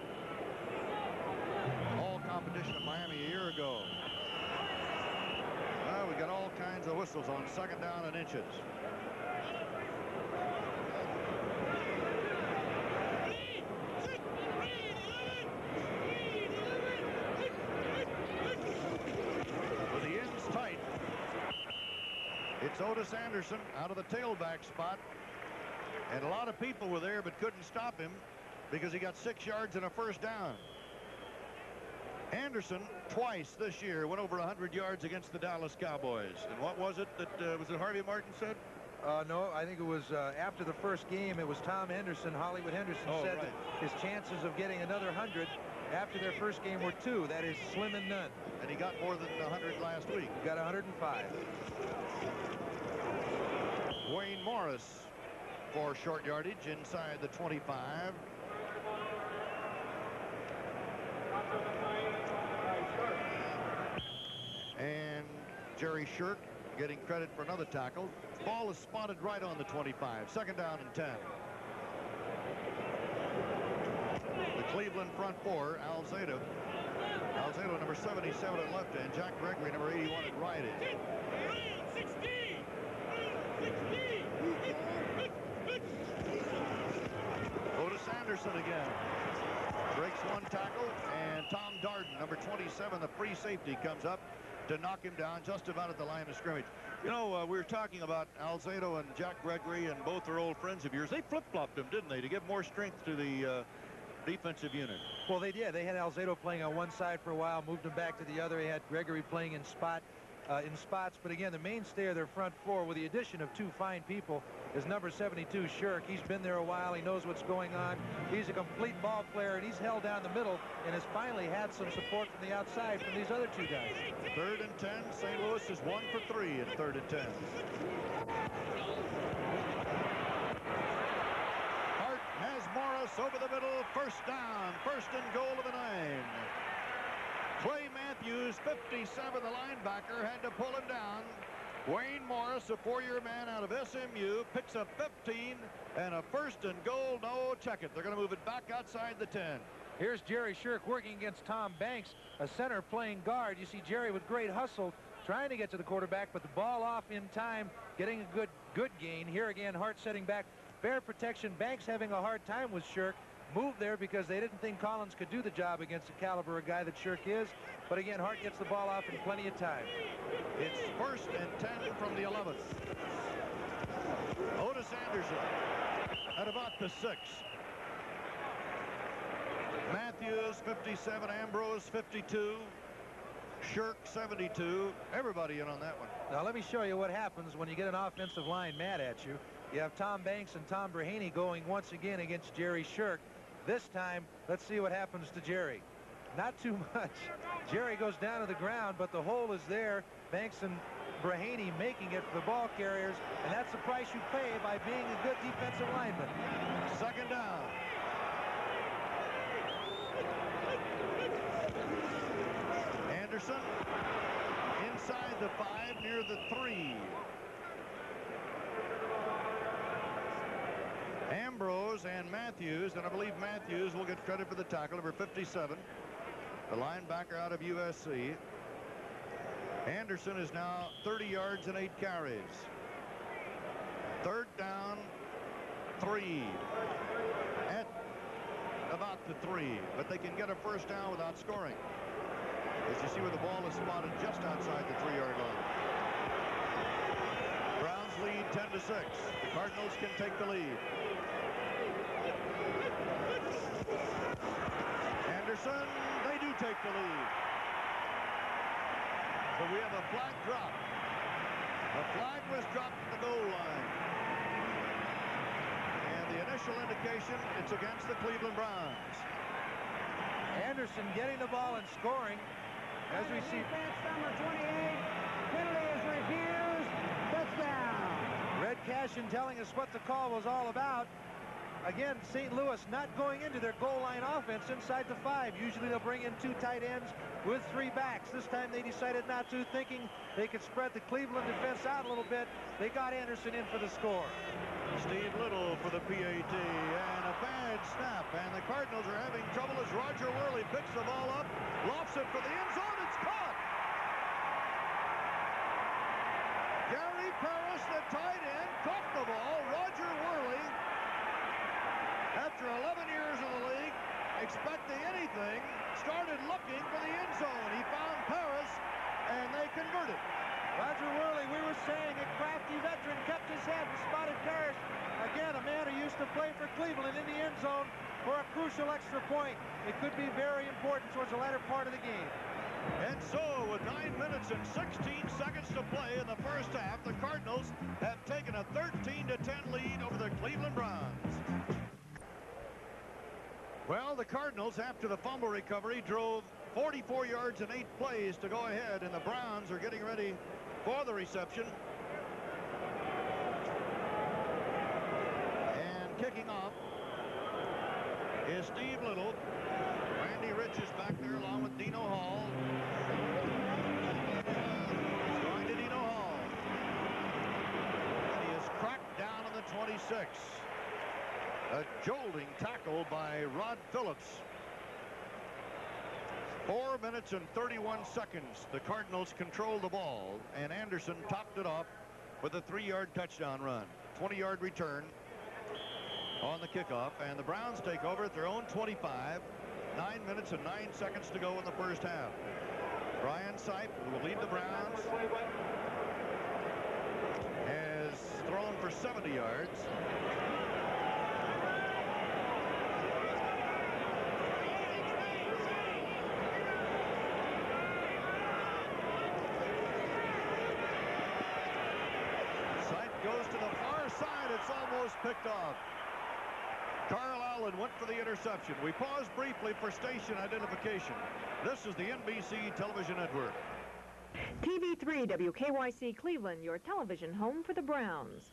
B: all competition at Miami a year ago. Well, we got all kinds of whistles on second down and inches. With the ends tight, it's Otis Anderson out of the tailback spot. And a lot of people were there but couldn't stop him because he got 6 yards and a first down. Anderson twice this year went over 100 yards against the Dallas Cowboys. And what was it that was it Harvey Martin said?
C: No, I think it was after the first game. It was Tom Henderson, Hollywood Henderson, said
B: right,
C: that his chances of getting another 100 after their first game were 2. That is slim and none.
B: And he got more than 100 last week.
C: He got 105.
B: Wayne Morris for short yardage inside the 25. And Jerry Shirk getting credit for another tackle. Ball is spotted right on the 25. Second down and 10. The Cleveland front four, Alzado, number 77 at left end, Jack Gregory, number 81 at right end. Otis Anderson again. Breaks one tackle, and Tom Darden, number 27, the free safety, comes up to knock him down just about at the line of scrimmage. You know, we were talking about Alzado and Jack Gregory, and both are old friends of yours. They flip-flopped him, didn't they, to give more strength to the defensive unit?
C: Well, they did. They had Alzado playing on one side for a while, moved him back to the other. He had Gregory playing in spots. But again, the mainstay of their front four, with the addition of 2 fine people, is number 72, Shirk. He's been there a while. He knows what's going on. He's a complete ball player, and he's held down the middle and has finally had some support from the outside from these other 2 guys.
B: 3rd and 10. St. Louis is 1 for 3 in 3rd and 10. Hart has Morris over the middle. First down. First and goal of the 9. Clay Matthews, 57, the linebacker, had to pull him down. Wayne Morris, a 4-year man out of SMU, picks up 15 and a first and goal. No, check it. They're going to move it back outside the 10.
C: Here's Jerry Shirk working against Tom Banks, a center playing guard. You see Jerry with great hustle trying to get to the quarterback, but the ball off in time, getting a good gain. Here again, Hart setting back. Fair protection. Banks having a hard time with Shirk. Moved there because they didn't think Collins could do the job against the caliber of guy that Shirk is. But again, Hart gets the ball off in plenty of time.
B: It's 1st and 10 from the 11th. Otis Anderson at about the 6. Matthews 57, Ambrose 52, Shirk 72. Everybody in on that one.
C: Now let me show you what happens when you get an offensive line mad at you. You have Tom Banks and Tom Brahaney going once again against Jerry Shirk. This time, let's see what happens to Jerry. Not too much. Jerry goes down to the ground, but the hole is there. Banks and Brahaney making it for the ball carriers, and that's the price you pay by being a good defensive lineman.
B: Second down. Anderson inside the 5, near the 3. Ambrose and Matthews, and I believe Matthews will get credit for the tackle, number 57, the linebacker out of USC. Anderson is now 30 yards and 8 carries. 3rd down, 3 at about the 3, but they can get a first down without scoring. As you see where the ball is spotted just outside the 3-yard line. Browns lead 10-6. The Cardinals can take the lead. Anderson, they do take the lead. But we have a flag drop. A flag was dropped at the goal line. And the initial indication, it's against the Cleveland Browns.
C: Anderson getting the ball and scoring. As we see,
D: defense number 28, penalty is refused, touchdown.
C: Red Cashin telling us what the call was all about. Again, St. Louis not going into their goal line offense inside the 5. Usually they'll bring in 2 tight ends with 3 backs. This time they decided not to, thinking they could spread the Cleveland defense out a little bit. They got Anderson in for the score.
B: Steve Little for the PAT, and a bad snap, and the Cardinals are having trouble as Roger Worley picks the ball up, lofts it for the end zone. It's caught. Gary Parrish, the tight end, caught the ball. Roger Worley, after 11 years in the league, expecting anything, started looking for the end zone. He found Paris, and they converted.
C: Roger Worley, we were saying, a crafty veteran, kept his head and spotted Parrish. Again, a man who used to play for Cleveland in the end zone for a crucial extra point. It could be very important towards the latter part of the game.
B: And so, with 9 minutes and 16 seconds to play in the first half, the Cardinals have taken a 13-10 lead over the Cleveland Browns. Well, the Cardinals, after the fumble recovery, drove 44 yards in 8 plays to go ahead, and the Browns are getting ready for the reception. And kicking off is Steve Little. Randy Rich is back there along with Dino Hall. He's going to Dino Hall. And he is cracked down on the 26. A jolting tackle by Rod Phillips. 4 minutes and 31 seconds. The Cardinals control the ball, and Anderson topped it off with a 3-yard touchdown run. 20-yard return on the kickoff, and the Browns take over at their own 25. 9 minutes and 9 seconds to go in the first half. Brian Sipe, who will lead the Browns, has thrown for 70 yards. Goes to the far side. It's almost picked off. Carl Allen went for the interception. We pause briefly for station identification. This is the NBC Television Network.
E: TV3 WKYC Cleveland, your television home for the Browns.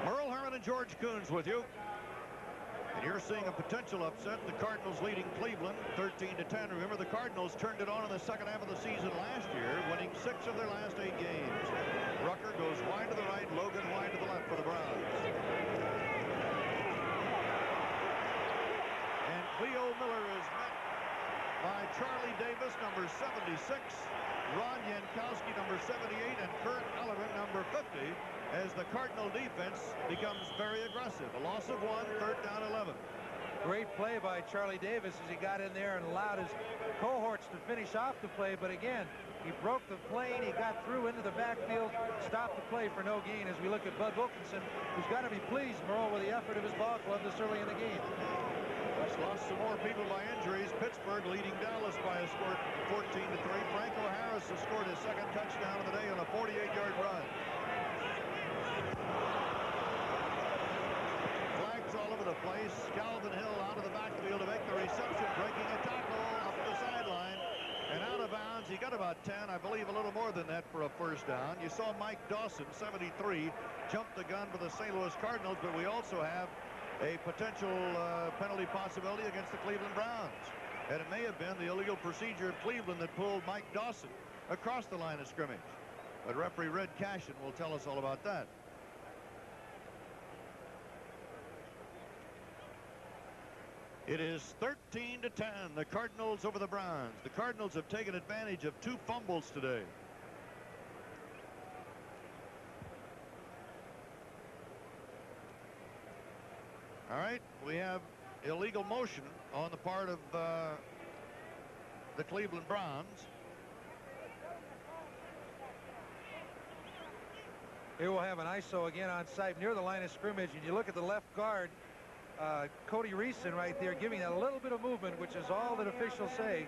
B: Merle Herman and George Coons with you. And you're seeing a potential upset. The Cardinals leading Cleveland 13-10. Remember, the Cardinals turned it on in the second half of the season last year, winning 6 of their last 8 games. Rucker goes wide to the right, Logan wide to the left for the Browns. And Cleo Miller is met by Charlie Davis, number 76, Ron Jankowski, number 78, and Kurt Ellerman, number 50, as the Cardinal defense becomes very aggressive. A loss of 1, 3rd down 11.
C: Great play by Charlie Davis as he got in there and allowed his cohorts to finish off the play. But again, he broke the plane. He got through into the backfield, stopped the play for no gain as we look at Bud Wilkinson, who's got to be pleased, Merle, with the effort of his ball club this early in the game.
B: He's lost some more people by injuries. Pittsburgh leading Dallas by a score 14-3. Franco Harris has scored his 2nd touchdown of the day on a 48-yard run. Flags all over the place. Calvin Hill out of the backfield to make the reception, breaking a tackle up the sideline and out of bounds. He got about 10, I believe a little more than that for a first down. You saw Mike Dawson, 73, jump the gun for the St. Louis Cardinals, but we also have a potential penalty possibility against the Cleveland Browns. And it may have been the illegal procedure of Cleveland that pulled Mike Dawson across the line of scrimmage. But referee Red Cashin will tell us all about that. It is 13-10, the Cardinals over the Browns. The Cardinals have taken advantage of 2 fumbles today. All right, we have illegal motion on the part of the Cleveland Browns.
C: Here we'll have an ISO again on site near the line of scrimmage, and you look at the left guard. Cody Reeson right there giving that a little bit of movement, which is all that officials say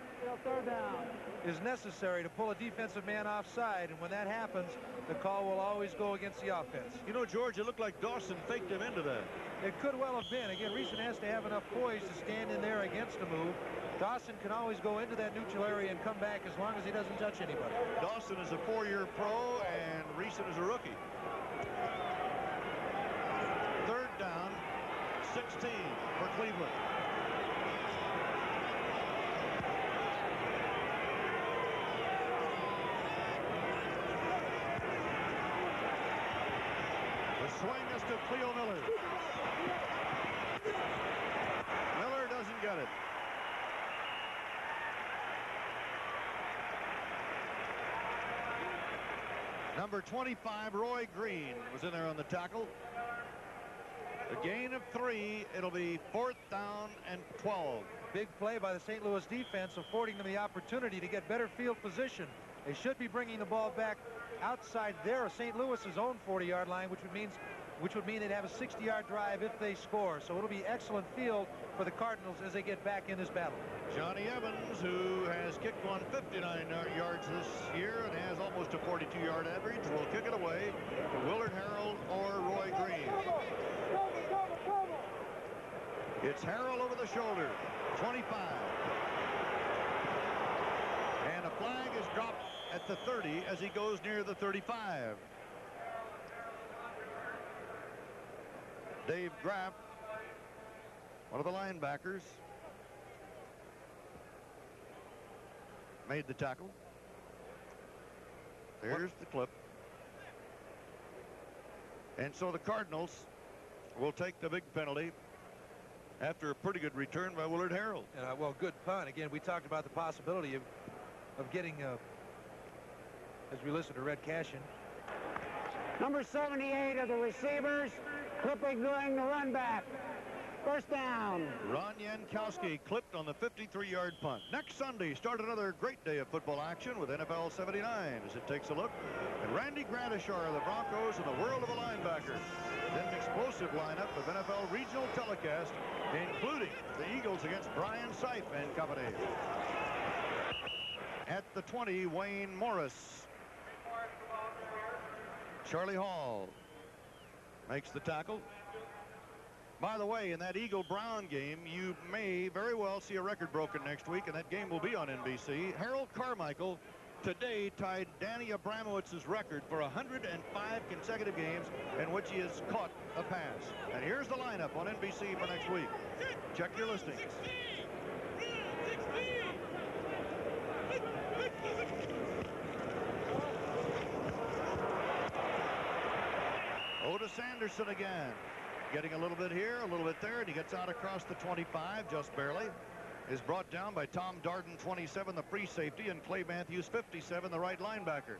C: is necessary to pull a defensive man offside. And when that happens, the call will always go against the offense.
B: You know, George, it looked like Dawson faked him into that.
C: It could well have been. Again, Reeson has to have enough poise to stand in there against a move. Dawson can always go into that neutral area and come back as long as he doesn't touch anybody.
B: Dawson is a 4-year pro, and Reeson is a rookie. Third down, 16 for Cleveland. The swing is to Cleo Miller. Miller doesn't get it. Number 25, Roy Green, was in there on the tackle. A gain of 3. It'll be 4th down and 12.
C: Big play by the St. Louis defense, affording them the opportunity to get better field position. They should be bringing the ball back outside their St. Louis's own 40-yard line, which would mean they'd have a 60-yard drive if they score. So it'll be excellent field for the Cardinals as they get back in this battle.
B: Johnny Evans, who has kicked 159 yards this year and has almost a 42-yard average, will kick it away to Willard Harrell or Roy Green. It's Harrell over the shoulder, 25. And a flag is dropped at the 30 as he goes near the 35. Dave Graff, one of the linebackers, made the tackle. There's the clip. And so the Cardinals will take the big penalty after a pretty good return by Willard Harrell.
C: And well, good punt. Again, we talked about the possibility of getting, as we listen to Red Cashin.
D: Number 78 of the receivers, clipping doing the run back. First down.
B: Ron Jankowski clipped on the 53-yard punt. Next Sunday, start another great day of football action with NFL 79 as it takes a look at Randy Gradishar of the Broncos and the world of a linebacker. Then an explosive lineup of NFL regional telecast, including the Eagles against Brian Seif and company. At the 20, Wayne Morris. Charlie Hall makes the tackle. By the way, in that Eagle-Brown game, you may very well see a record broken next week, and that game will be on NBC. Harold Carmichael today tied Danny Abramowitz's record for 105 consecutive games in which he has caught a pass. And here's the lineup on NBC for next week. Check your listings. Otis Anderson again. Getting a little bit here, a little bit there, and he gets out across the 25, just barely. Is brought down by Tom Darden, 27, the free safety, and Clay Matthews, 57, the right linebacker.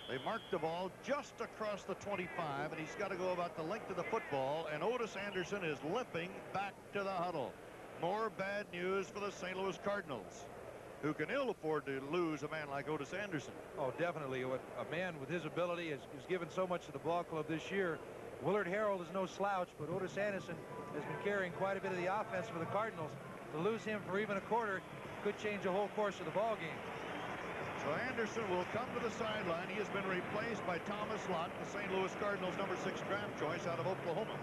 B: They marked the ball just across the 25, and he's got to go about the length of the football, and Otis Anderson is limping back to the huddle. More bad news for the St. Louis Cardinals, who can ill afford to lose a man like Otis Anderson.
C: Oh, definitely. A man with his ability has given so much to the ball club this year. Willard Harrell is no slouch, but Otis Anderson has been carrying quite a bit of the offense for the Cardinals. To lose him for even a quarter could change the whole course of the ball game.
B: So Anderson will come to the sideline. He has been replaced by Thomas Lott, the St. Louis Cardinals #6 draft choice out of Oklahoma,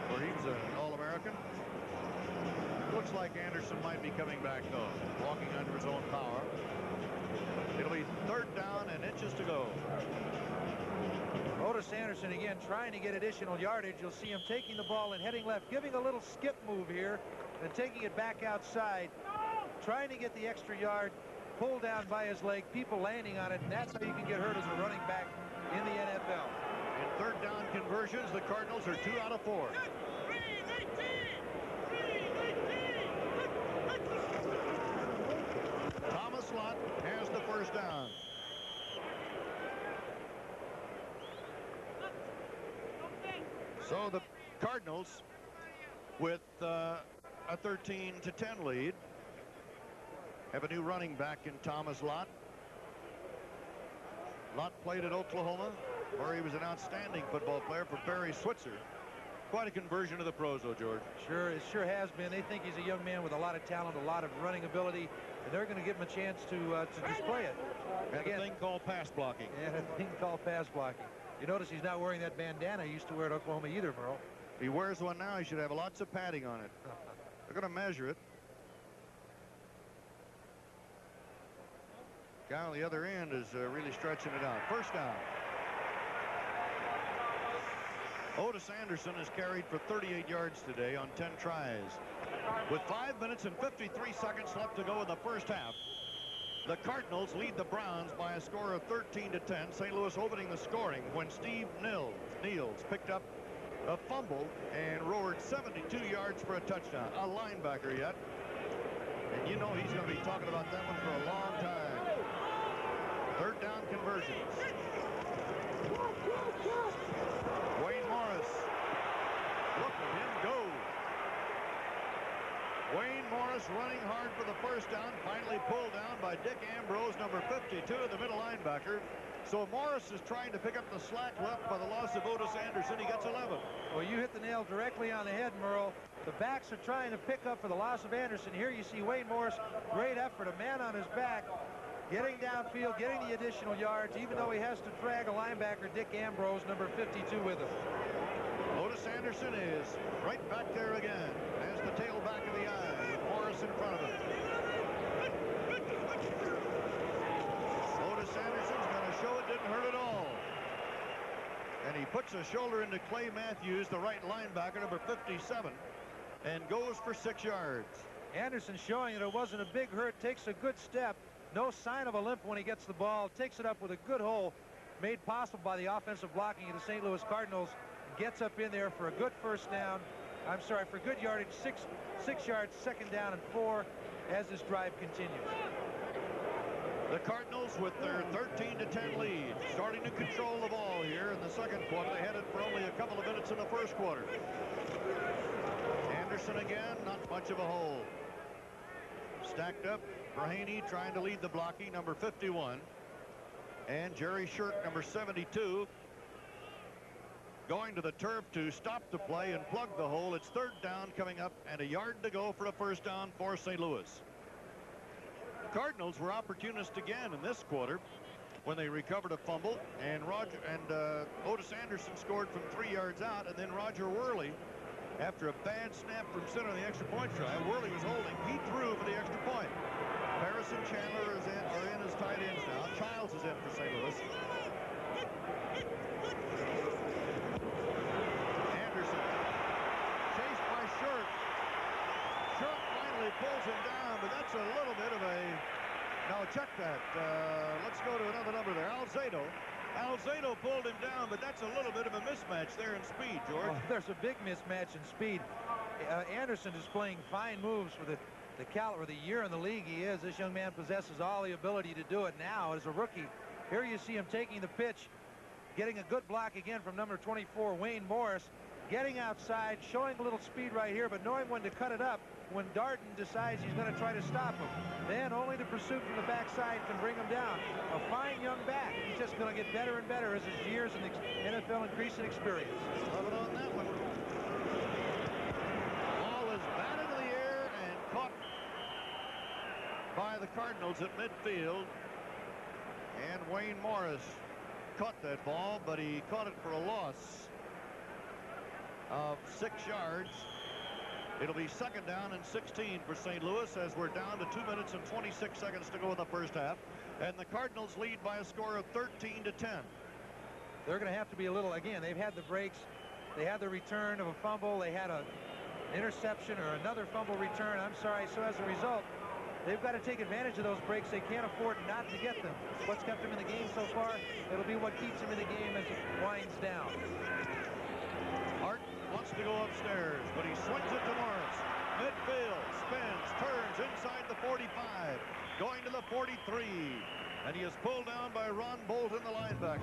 B: where he's an All-American. Looks like Anderson might be coming back, though, walking under his own power. It'll be 3rd down and inches to go.
C: Otis Anderson again trying to get additional yardage. You'll see him taking the ball and heading left, giving a little skip move here and taking it back outside, trying to get the extra yard, pulled down by his leg, people landing on it, and that's how you can get hurt as a running back in the NFL.
B: In 3rd down conversions, the Cardinals are 2 out of 4. Thomas Lott has the 1st down. So the Cardinals, with a 13-10 lead, have a new running back in Thomas Lott. Lott played at Oklahoma, where he was an outstanding football player for Barry Switzer. Quite a conversion to the pros, though, George.
C: Sure, it sure has been. They think he's a young man with a lot of talent, a lot of running ability, and they're going to give him a chance to display it.
B: And again, a thing called pass blocking.
C: And a thing called pass blocking. You notice he's not wearing that bandana he used to wear at Oklahoma either, Merle.
B: If he wears one now, he should have lots of padding on it. They're going to measure it. Guy on the other end is really stretching it out. First down. Otis Anderson has carried for 38 yards today on 10 tries. With 5 minutes and 53 seconds left to go in the first half, the Cardinals lead the Browns by a score of 13-10. St. Louis opening the scoring when Steve Niels picked up a fumble and roared 72 yards for a touchdown. A linebacker yet. And you know he's going to be talking about that one for a long time. Third down conversions. Wayne Morris. Look at him go. Wayne Morris running hard for the first down. Finally pulled down by Dick Ambrose, number 52, the middle linebacker. So Morris is trying to pick up the slack left by the loss of Otis Anderson. He gets 11.
C: Well, you hit the nail directly on the head, Merle. The backs are trying to pick up for the loss of Anderson. Here you see Wayne Morris, great effort, a man on his back, getting downfield, getting the additional yards, even though he has to drag a linebacker, Dick Ambrose, number 52, with him.
B: Otis Anderson is right back there again, has the tailback of the eye, with Morris in front of him. Otis Anderson's going to show it didn't hurt at all. And he puts a shoulder into Clay Matthews, the right linebacker, number 57, and goes for 6 yards.
C: Anderson showing that it wasn't a big hurt, takes a good step. No sign of a limp when he gets the ball. Takes it up with a good hole made possible by the offensive blocking of the St. Louis Cardinals. Gets up in there for a good first down. I'm sorry, for good yardage, six yards, second down and 4 as this drive continues.
B: The Cardinals with their 13-10 lead, starting to control the ball here in the second quarter. They had it for only a couple of minutes in the first quarter. Anderson again, not much of a hole. Stacked up. Brahaney trying to lead the blocking, number 51. And Jerry Shirk, number 72, going to the turf to stop the play and plug the hole. It's third down coming up and a yard to go for a first down for St. Louis. The Cardinals were opportunist again in this quarter when they recovered a fumble, and Otis Anderson scored from 3 yards out, and then Roger Worley, after a bad snap from center on the extra point try, Worley was holding. He threw for the extra point. Harris and Chandler are in as tight ends now. Childs is in for St. Louis. Anderson chased by Shirk. Shirk finally pulls him down, but that's a little bit of a... Now check that. Let's go to another number there. Alzado pulled him down, but that's a little bit of a mismatch there in speed, George.
C: Well, there's a big mismatch in speed. Anderson is playing fine moves for the caliber, the year in the league he is. This young man possesses all the ability to do it now as a rookie. Here you see him taking the pitch, getting a good block again from number 24, Wayne Morris, getting outside, showing a little speed right here, but knowing when to cut it up when Darden decides he's going to try to stop him. Then only the pursuit from the backside can bring him down. A fine young back. He's just going to get better and better as his years in the NFL increase in experience.
B: Love it on that one. Ball is batted in the air and caught by the Cardinals at midfield. And Wayne Morris caught that ball, but he caught it for a loss of 6 yards. It'll be second down and 16 for St. Louis as we're down to 2 minutes and 26 seconds to go in the first half. And the Cardinals lead by a score of 13-10.
C: They're going to have to be a little, again, they've had the breaks. They had the return of a fumble. They had an interception or another fumble return. I'm sorry. So as a result, they've got to take advantage of those breaks. They can't afford not to get them. What's kept them in the game so far? It'll be what keeps them in the game as it winds down.
B: Hart wants to go upstairs, but he swings it to Morris. Midfield, spins, turns inside the 45, going to the 43, and he is pulled down by Ron Bolton, the linebacker,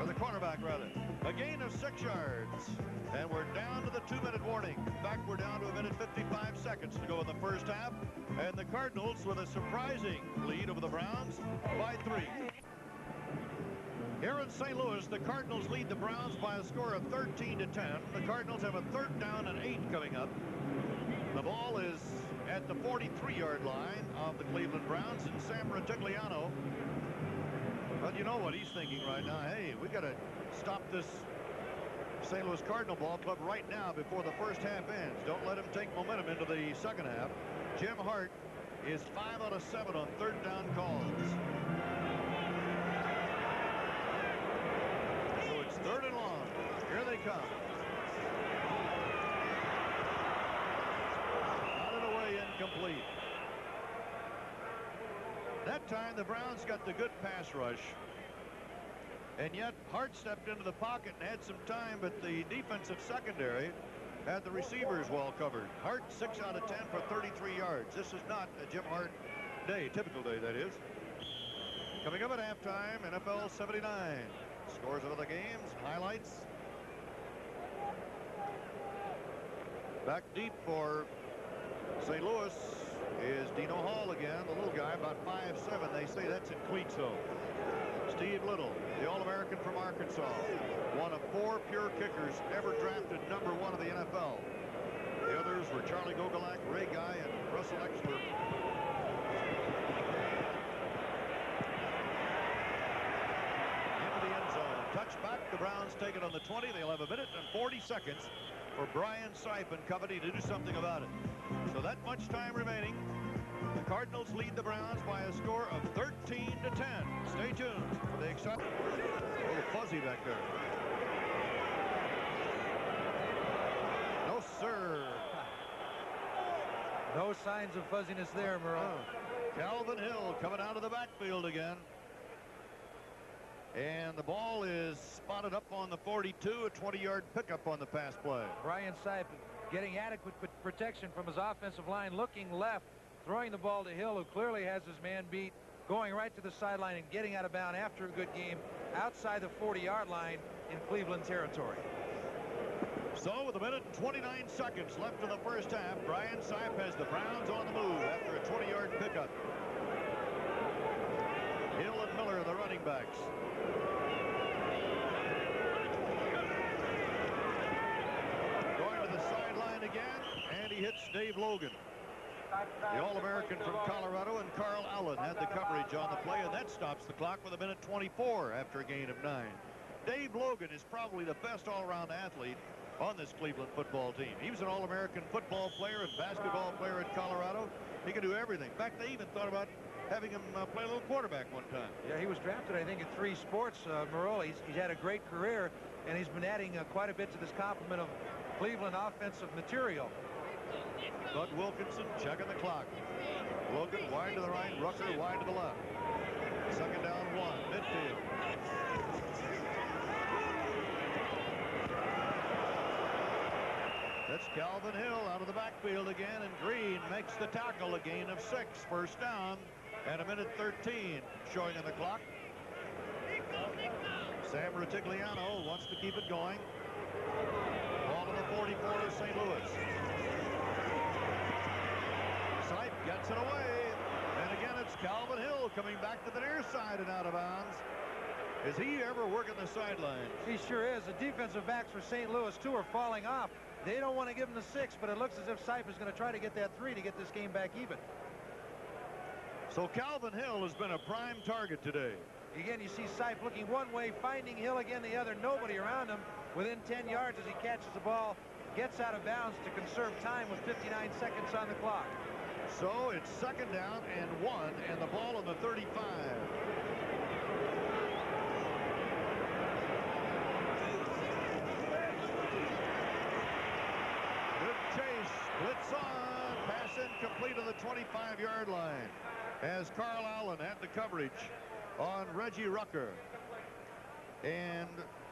B: or the cornerback rather. A gain of 6 yards, and we're down to the 2-minute warning. In fact, we're down to 1 minute 55 seconds to go in the first half, and the Cardinals with a surprising lead over the Browns by 3. Here in St. Louis, the Cardinals lead the Browns by a score of 13-10. The Cardinals have a 3rd down and 8 coming up. The ball is at the 43-yard line of the Cleveland Browns, and Sam Rutigliano, well, you know what he's thinking right now. Hey, we got to stop this St. Louis Cardinal ball club right now before the first half ends. Don't let him take momentum into the second half. Jim Hart is 5 out of 7 on 3rd down calls. So it's 3rd and long. Here they come. Out and away, incomplete. That time the Browns got the good pass rush. And yet Hart stepped into the pocket and had some time, but the defensive secondary had the receivers well covered. Hart 6 out of 10 for 33 yards. This is not a Jim Hart day, typical day that is. Coming up at halftime, NFL 79. Scores of other games, highlights. Back deep for St. Louis is Dino Hall again, the little guy, about 5'7". They say that's in cleats, though. Steve Little, the All-American from Arkansas, one of 4 pure kickers ever drafted #1 of the NFL. The others were Charlie Gogolak, Ray Guy, and Russell Exler. Into the end zone. Touchback. The Browns take it on the 20. They'll have a minute and 40 seconds for Brian Sipe and company to do something about it. So that much time remaining. The Cardinals lead the Browns by a score of 13-10. Stay tuned for the exciting. A little fuzzy back there. No, sir.
C: No signs of fuzziness there, Merle.
B: Calvin Hill coming out of the backfield again. And the ball is spotted up on the 42, a 20-yard pickup on the pass play.
C: Brian Sipe getting adequate protection from his offensive line, looking left, throwing the ball to Hill, who clearly has his man beat, going right to the sideline and getting out of bounds after a good game outside the 40-yard line in Cleveland territory.
B: So with a minute and 29 seconds left in the first half, Brian Sipe has the Browns on the move after a 20-yard pickup. Hill and Miller, the running backs. Going to the sideline again, and he hits Dave Logan. The All-American from Colorado, and Carl Allen had the coverage on the play, and that stops the clock with a minute 24 after a gain of 9. Dave Logan is probably the best all-around athlete on this Cleveland football team. He was an All-American football player and basketball player at Colorado. He could do everything. In fact, they even thought about having him play a little quarterback one time. Yeah,
C: he was drafted, I think, in 3 sports. Merle, he's had a great career, and he's been adding quite a bit to this complement of Cleveland offensive material.
B: Bud Wilkinson checking the clock. Logan wide to the right, Rucker wide to the left. 2nd down 1, midfield. That's Calvin Hill out of the backfield again, and Green makes the tackle, a gain of 6, 1st down, and a minute 13 showing on the clock. Sam Rutigliano wants to keep it going. Ball to the 44 of St. Louis. Sipe gets it away, and again it's Calvin Hill coming back to the near side and out of bounds. Is he ever working the sideline?
C: He sure is. The defensive backs for St. Louis, too, are falling off. They don't want to give him the 6, but it looks as if Sipe is going to try to get that 3 to get this game back even.
B: So Calvin Hill has been a prime target today.
C: Again, you see Sipe looking one way, finding Hill again the other. Nobody around him within 10 yards as he catches the ball, gets out of bounds to conserve time with 59 seconds on the clock.
B: So it's 2nd down and 1, and the ball on the 35. Chase, blitz on, pass incomplete on the 25-yard line as Carl Allen had the coverage on Reggie Rucker. And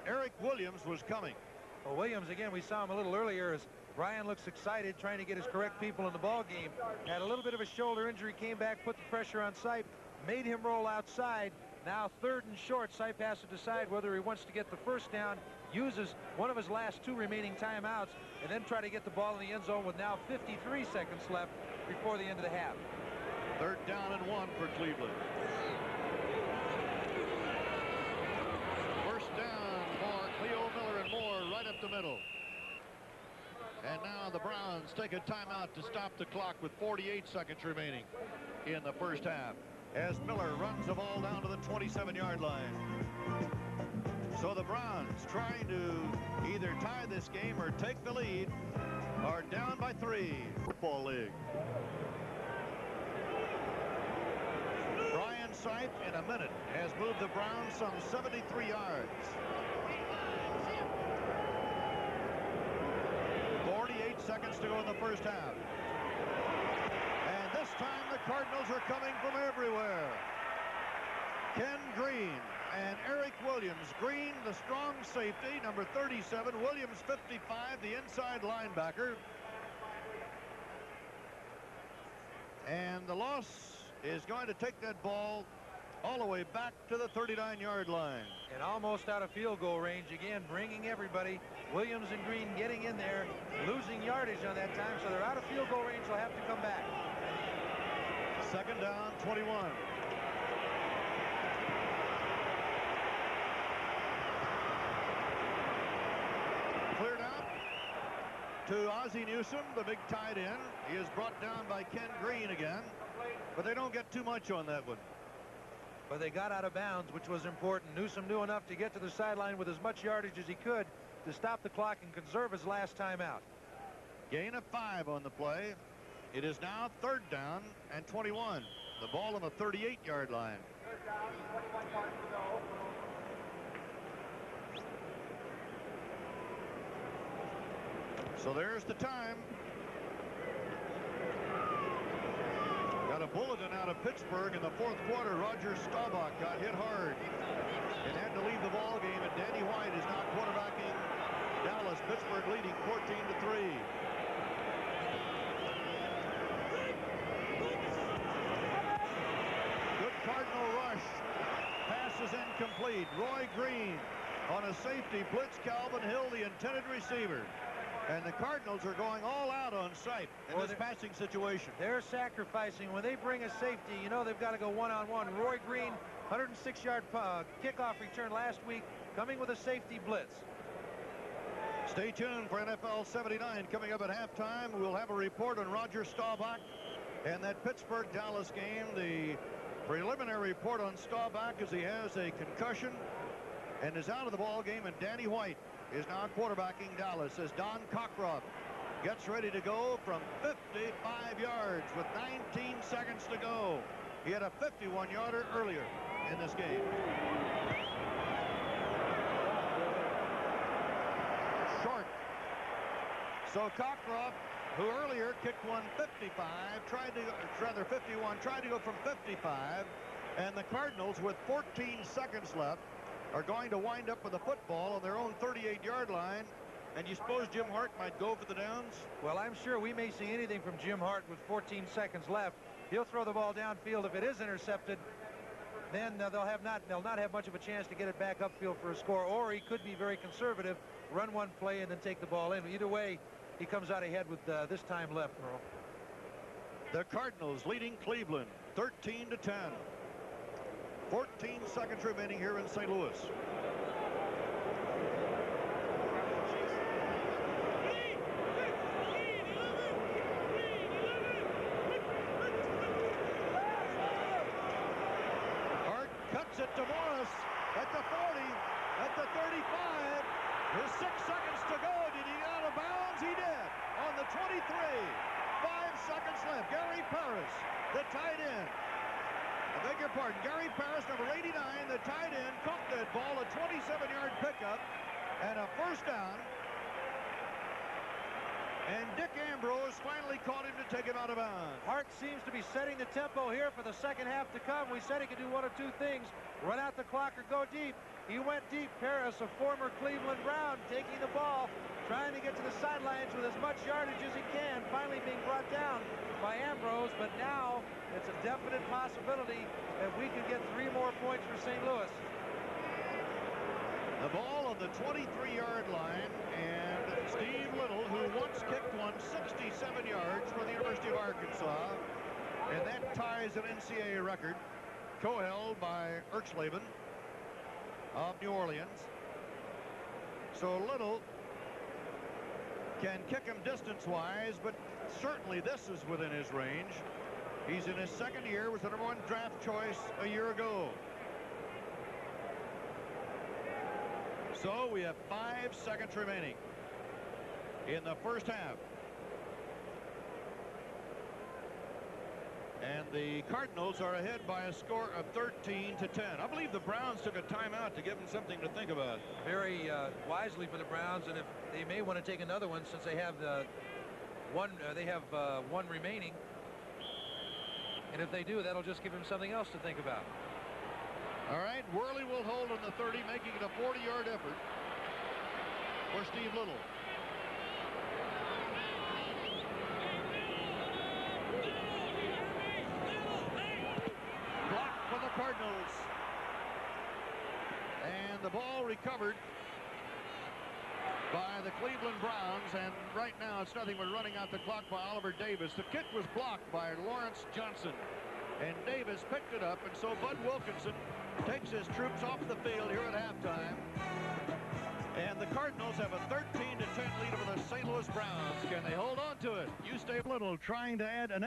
B: Eric Williams was coming.
C: Well, Williams, again, we saw him a little earlier as Brian looks excited, trying to get his correct people in the ball game. Had a little bit of a shoulder injury, came back, put the pressure on Sipe, made him roll outside. Now 3rd and short. Sipe has to decide whether he wants to get the 1st down, uses one of his last 2 remaining timeouts, and then try to get the ball in the end zone with now 53 seconds left before the end of the half.
B: 3rd down and 1 for Cleveland. up the middle. And now the Browns take a timeout to stop the clock with 48 seconds remaining in the first half, as Miller runs the ball down to the 27-yard line. So the Browns, trying to either tie this game or take the lead, are down by 3. Football League. Brian Sipe in a minute has moved the Browns some 73 yards. 48 seconds to go in the first half. And this time the Cardinals are coming from everywhere. Ken Green and Eric Williams. Green, the strong safety, number 37. Williams, 55, the inside linebacker. And the loss is going to take that ball all the way back to the 39-yard line.
C: And almost out of field goal range again, bringing everybody. Williams and Green getting in there, losing yardage on that time, so they're out of field goal range. They'll have to come back.
B: Second down, 21. Cleared out to Ozzie Newsome, the big tight end. He is brought down by Ken Green again, but they don't get too much on that one.
C: But they got out of bounds, which was important. Newsome knew enough to get to the sideline with as much yardage as he could to stop the clock and conserve his last time out.
B: Gain of 5 on the play. It is now third down and 21. The ball on the 38-yard line. So there's the time. Got a bulletin out of Pittsburgh in the fourth quarter. Roger Staubach got hit hard and had to leave the ball game, and Danny White is now quarterbacking Dallas. Pittsburgh leading 14-3. Good Cardinal rush. Pass is incomplete. Roy Green on a safety blitz. Calvin Hill, the intended receiver. And the Cardinals are going all out on Sipe in this passing situation.
C: They're sacrificing. When they bring a safety, you know they've got to go one-on-one. Roy Green, 106-yard kickoff return last week, coming with a safety blitz.
B: Stay tuned for NFL 79 coming up at halftime. We'll have a report on Roger Staubach and that Pittsburgh-Dallas game. The preliminary report on Staubach is he has a concussion and is out of the ball game, and Danny White is now quarterbacking Dallas as Don Cockroft gets ready to go from 55 yards with 19 seconds to go. He had a 51-yarder earlier in this game. Short. So Cockroft, who earlier kicked one 55, tried to go from 55, and the Cardinals with 14 seconds left are going to wind up with the football on their own 38-yard line. And you suppose Jim Hart might go for the downs?
C: Well, I'm sure we may see anything from Jim Hart with 14 seconds left. He'll throw the ball downfield. If it is intercepted, then they'll not have much of a chance to get it back upfield for a score. Or he could be very conservative, run one play and then take the ball in. Either way, he comes out ahead with this time left, Merle.
B: The Cardinals leading Cleveland 13-10. 14 seconds remaining here in St. Louis. Hart cuts it to Morris at the 40, at the 35. There's 6 seconds to go. Did he get out of bounds? He did. On the 23. 5 seconds left. Gary Parris, the tight end. I beg your pardon. Gary Parris, number 89, the tight end, caught that ball, a 27-yard pickup, and a first down. And Dick Ambrose finally caught him to take him out of bounds.
C: Hart seems to be setting the tempo here for the second half to come. We said he could do one of two things, run out the clock or go deep. He went deep. Parris, a former Cleveland Brown, taking the ball, trying to get to the sidelines with as much yardage as he can, finally being brought down by Ambrose, but now it's a definite possibility that we could get 3 more points for St. Louis.
B: The ball on the 23-yard line, and Steve Little, who once kicked one 67 yards for the University of Arkansas, and that ties an NCAA record, co-held by Erxleben of New Orleans. So Little can kick him distance-wise, but certainly this is within his range. He's in his second year, was the #1 draft choice a year ago. So we have 5 seconds remaining in the first half. And the Cardinals are ahead by a score of 13-10. I believe the Browns took a timeout to give them something to think about.
C: Very wisely for the Browns, and if they may want to take another one since they have one remaining. And if they do, that'll just give them something else to think about.
B: All right, Worley will hold on the 30, making it a 40-yard effort for Steve Little. Blocked for the Cardinals. And the ball recovered by the Cleveland Browns, and right now it's nothing but running out the clock by Oliver Davis. The kick was blocked by Lawrence Johnson, and Davis picked it up, and so Bud Wilkinson takes his troops off the field here at halftime. And the Cardinals have a 13-10 lead over the St. Louis Browns. Can they hold on to it? You stay Little trying to add an